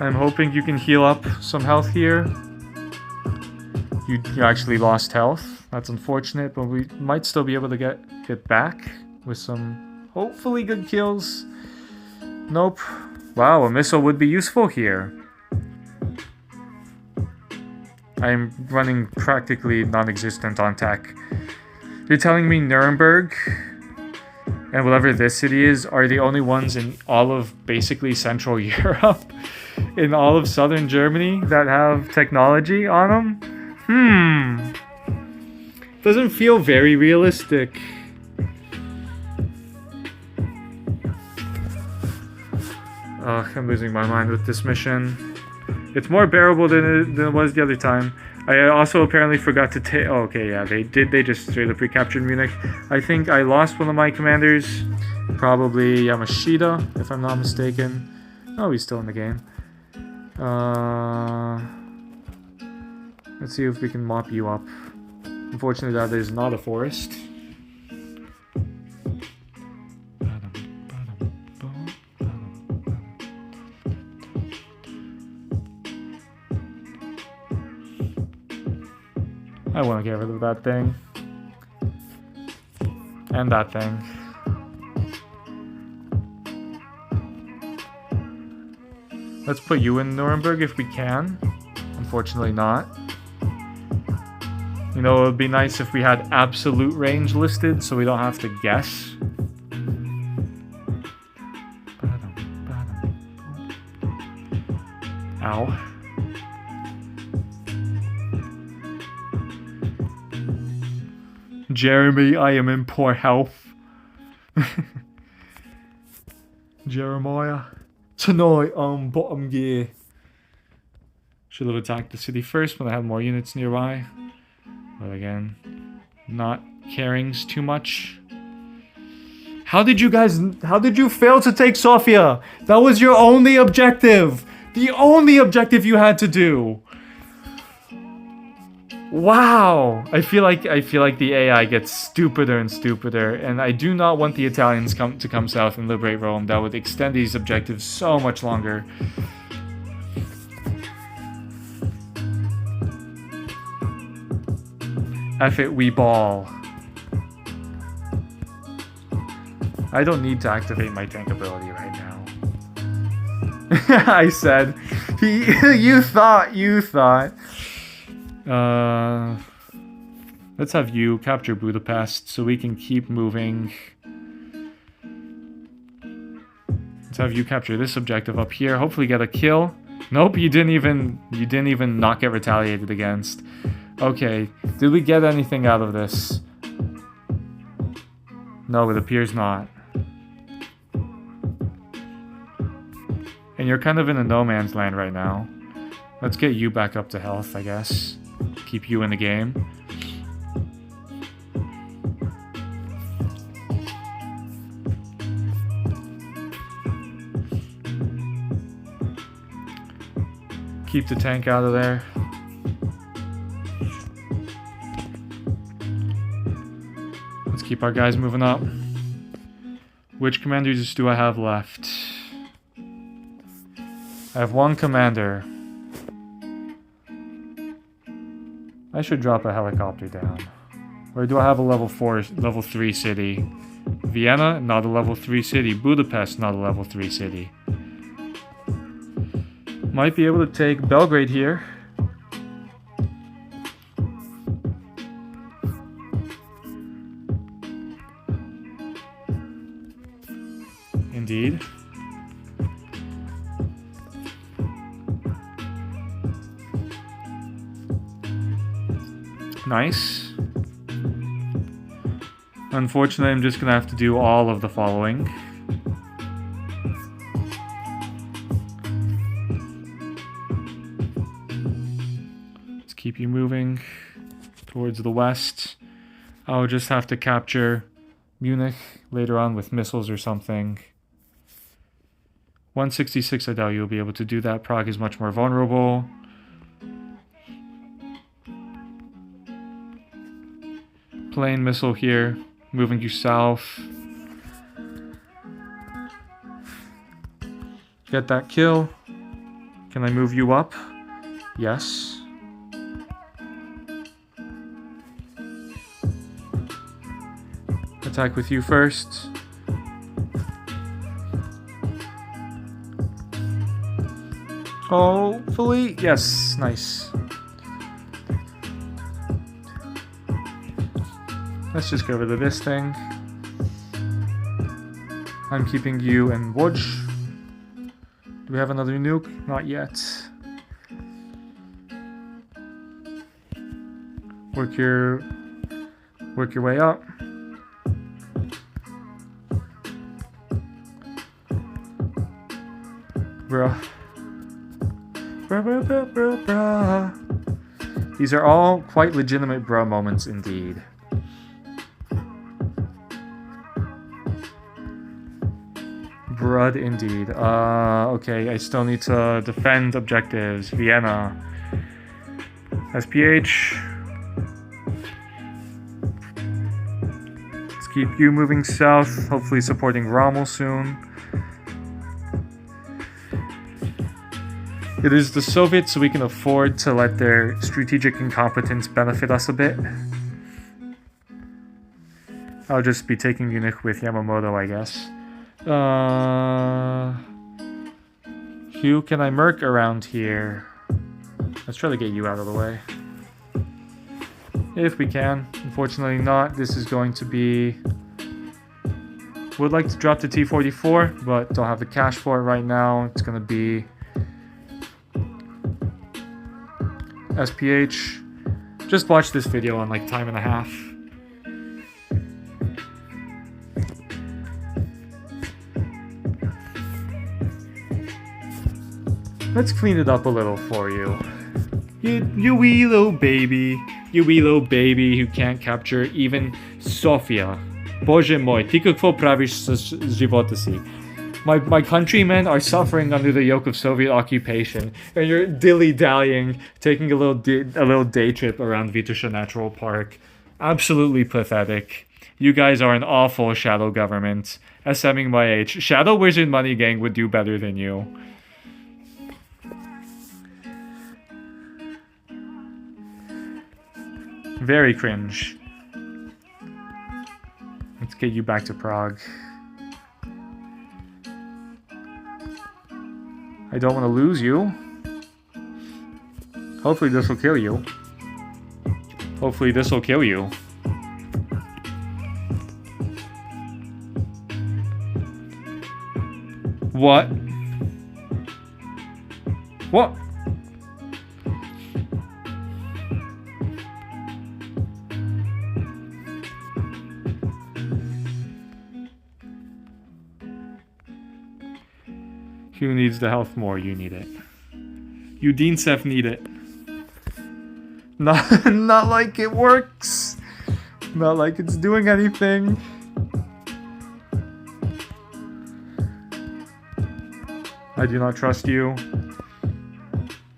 I'm hoping you can heal up some health here. You actually lost health. That's unfortunate, but we might still be able to get it back with some hopefully good kills. Nope. Wow, a missile would be useful here. I'm running practically non-existent on tech. You're telling me Nuremberg and whatever this city is are the only ones in all of basically Central Europe, in all of southern Germany, that have technology on them? Doesn't feel very realistic. I'm losing my mind with this mission. It's more bearable than it was the other time. I also apparently forgot to take... Oh, okay, yeah, they just straight up recaptured Munich. I think I lost one of my commanders. Probably Yamashita, if I'm not mistaken. Oh, he's still in the game. Let's see if we can mop you up. Unfortunately, that is not a forest. I want to get rid of that thing. And that thing. Let's put you in Nuremberg if we can. Unfortunately not. You know, it would be nice if we had absolute range listed so we don't have to guess. Ow. Jeremy, I am in poor health. Jeremiah. Tonight, bottom gear. Should have attacked the city first when I had more units nearby. But again, not caring too much. How did you fail to take Sofia? That was your only objective. The only objective you had to do. Wow. I feel like the AI gets stupider and stupider, and I do not want the Italians to come south and liberate Rome. That would extend these objectives so much longer. F it, we ball. I don't need to activate my tank ability right now. I said, you thought. Let's have you capture Budapest so we can keep moving. Let's have you capture this objective up here. Hopefully get a kill. Nope, you didn't even not get retaliated against. Okay, did we get anything out of this? No, it appears not. And you're kind of in a no man's land right now. Let's get you back up to health, I guess. Keep you in the game. Keep the tank out of there. Let's keep our guys moving up. Which commanders do I have left? I have one commander. I should drop a helicopter down. Or do I have a level 3 city? Vienna, not a level 3 city. Budapest, not a level 3 city. Might be able to take Belgrade here. Indeed. Nice. Unfortunately, I'm just gonna have to do all of the following. Keep you moving towards the west. I'll just have to capture Munich later on with missiles or something. 166, I doubt you'll be able to do that. Prague is much more vulnerable. Plane missile here, moving you south. Get that kill. Can I move you up? Yes. Attack with you first. Hopefully, yes, nice. Let's just get rid of this thing. I'm keeping you in Łódź. Do we have another nuke? Not yet. Work your way up. Bruh. Bruh. These are all quite legitimate bruh moments indeed. Bruh indeed. Okay, I still need to defend objectives. Vienna. SPH. Let's keep you moving south, hopefully supporting Rommel soon. It is the Soviets, so we can afford to let their strategic incompetence benefit us a bit. I'll just be taking Munich with Yamamoto, I guess. Who can I merc around here? Let's try to get you out of the way. If we can. Unfortunately not. This is going to be... Would like to drop to T-44, but don't have the cash for it right now. It's going to be... SPH. Just watch this video on like time and a half. Let's clean it up a little for you. You wee little baby. You wee little baby who can't capture even Sofia. Boże mój, tylko poprawisz żywota si. My countrymen are suffering under the yoke of Soviet occupation, and you're dilly-dallying, taking a little day trip around Vitusha Natural Park. Absolutely pathetic. You guys are an awful shadow government. SMing my age. Shadow Wizard Money Gang would do better than you. Very cringe. Let's get you back to Prague. I don't want to lose you. Hopefully this will kill you. Hopefully this will kill you. What? What? Who needs the health more? You need it. You Deansef need it. Not like it works. Not like it's doing anything. I do not trust you.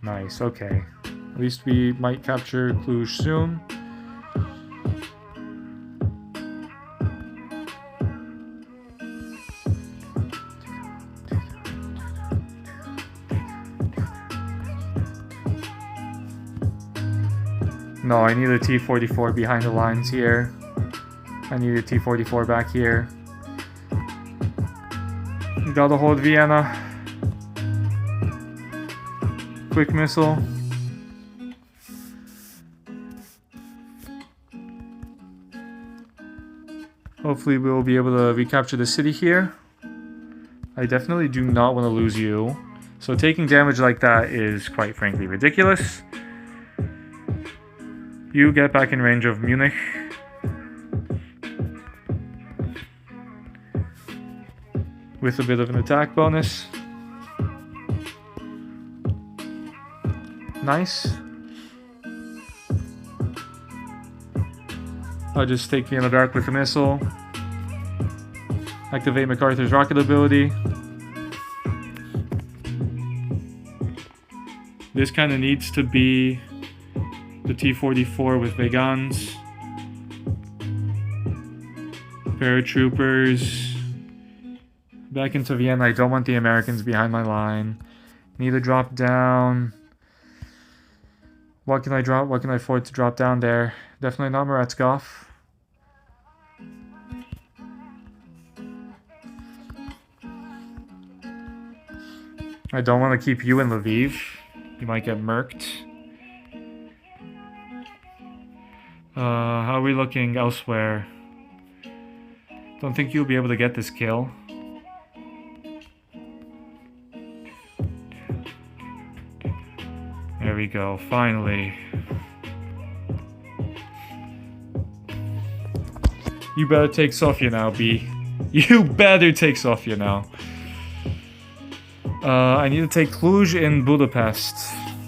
Nice, okay. At least we might capture Cluj soon. No, I need a T-44 behind the lines here. I need a T-44 back here. You gotta hold Vienna. Quick missile. Hopefully we'll be able to recapture the city here. I definitely do not want to lose you. So taking damage like that is quite frankly ridiculous. You get back in range of Munich. With a bit of an attack bonus. Nice. I'll just take Vienna Dark with a missile. Activate MacArthur's rocket ability. This kind of needs to be the T-44 with Vegans. Paratroopers. Back into Vienna. I don't want the Americans behind my line. Need to drop down. What can I drop? What can I afford to drop down there? Definitely not Moretskov. I don't want to keep you in Lviv. You might get murked. How are we looking elsewhere? Don't think you'll be able to get this kill. There we go, finally. You better take Sofia now, B. You better take Sofia now. I need to take Cluj in Budapest.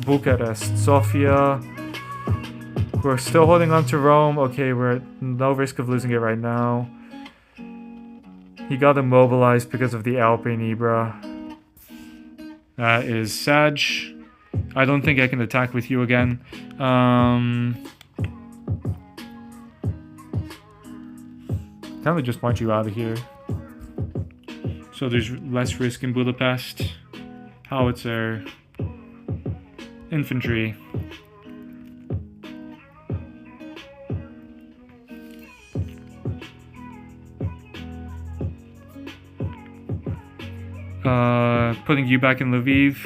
Bucharest. Sofia. We're still holding on to Rome. Okay, we're at no risk of losing it right now. He got immobilized because of the Alpine Ibra. That is Sag. I don't think I can attack with you again. Kind of just want you out of here. So there's less risk in Budapest. Howitzer. Infantry. Putting you back in Lviv.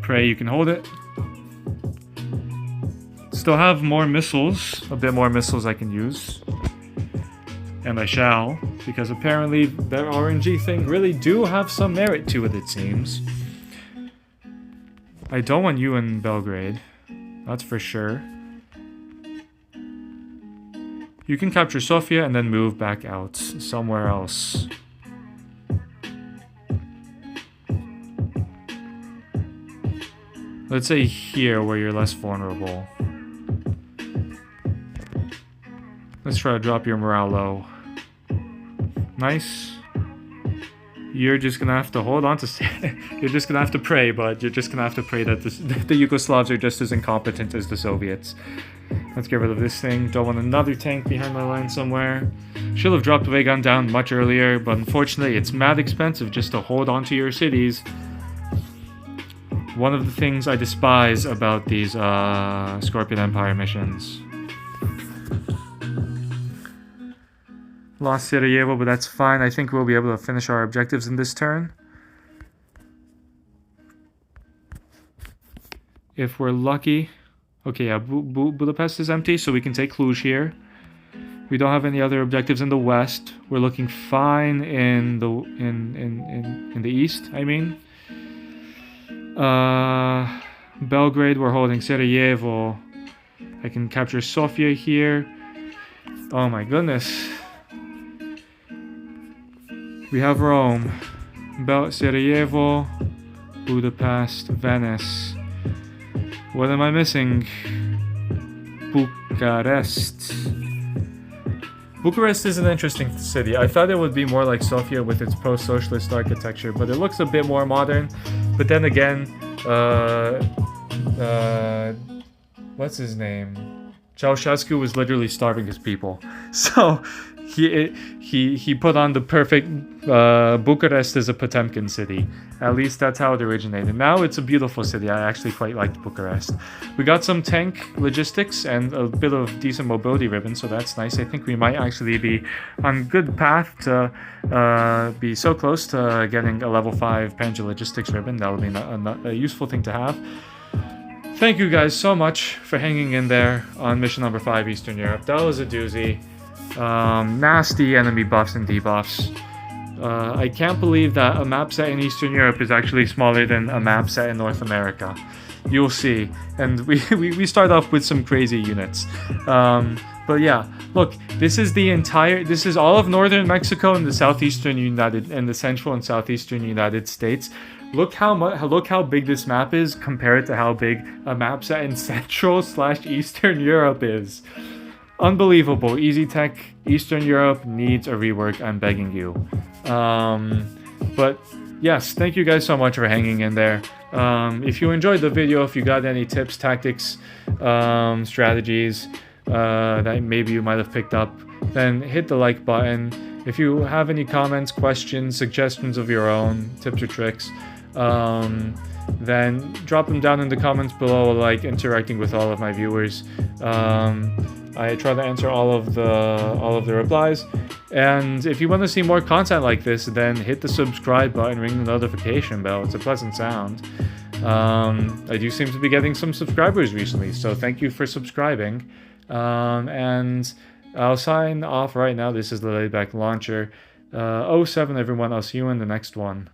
Pray you can hold it. Still have more missiles. A bit more missiles I can use. And I shall. Because apparently that RNG thing really do have some merit to it, it seems. I don't want you in Belgrade. That's for sure. You can capture Sofia and then move back out somewhere else. Let's say here where you're less vulnerable. Let's try to drop your morale low. Nice. You're just gonna have to hold on to... You're just gonna have to pray, but you're just gonna have to pray that the Yugoslavs are just as incompetent as the Soviets. Let's get rid of this thing. Don't want another tank behind my line somewhere. Should have dropped the Waygun down much earlier, but unfortunately it's mad expensive just to hold on to your cities. One of the things I despise about these Scorpion Empire missions. Lost Sarajevo, but that's fine. I think we'll be able to finish our objectives in this turn. If we're lucky. Okay, yeah, Budapest is empty, so we can take Cluj here. We don't have any other objectives in the west. We're looking fine in the in the east, I mean. Belgrade, we're holding Sarajevo. I can capture Sofia here. Oh my goodness. We have Rome, Sarajevo, Budapest, Venice. What am I missing? Bucharest. Bucharest is an interesting city. I thought it would be more like Sofia with its post-socialist architecture, but it looks a bit more modern. But then again, what's his name? Ceausescu was literally starving his people, so he put on the perfect Bucharest as a Potemkin city. At least that's how it originated. Now it's a beautiful city. I actually quite liked Bucharest. We got some tank logistics and a bit of decent mobility ribbon, so that's nice. I think we might actually be on good path to be so close to getting a level 5 Panzer logistics ribbon. That would be a useful thing to have. Thank you guys so much for hanging in there on mission number 5, Eastern Europe. That was a doozy. Nasty enemy buffs and debuffs. I can't believe that a map set in Eastern Europe is actually smaller than a map set in North America. You'll see. And we start off with some crazy units. But yeah, look, this is all of northern Mexico and the southeastern and the central and southeastern United States. Look how big this map is compared to how big a map set in Central/Eastern Europe is. Unbelievable. Easy Tech Eastern Europe needs a rework, I'm begging you. But yes, thank you guys so much for hanging in there. If you enjoyed the video, if you got any tips, tactics, strategies that maybe you might have picked up, then hit the like button. If you have any comments, questions, suggestions of your own, tips or tricks, then drop them down in the comments below. I like interacting with all of my viewers. I try to answer all of the replies, and if you want to see more content like this, then hit the subscribe button, ring the notification bell. It's a pleasant sound. I do seem to be getting some subscribers recently, so thank you for subscribing. And I'll sign off right now. This is the Layback Launcher. 07 everyone. I'll see you in the next one.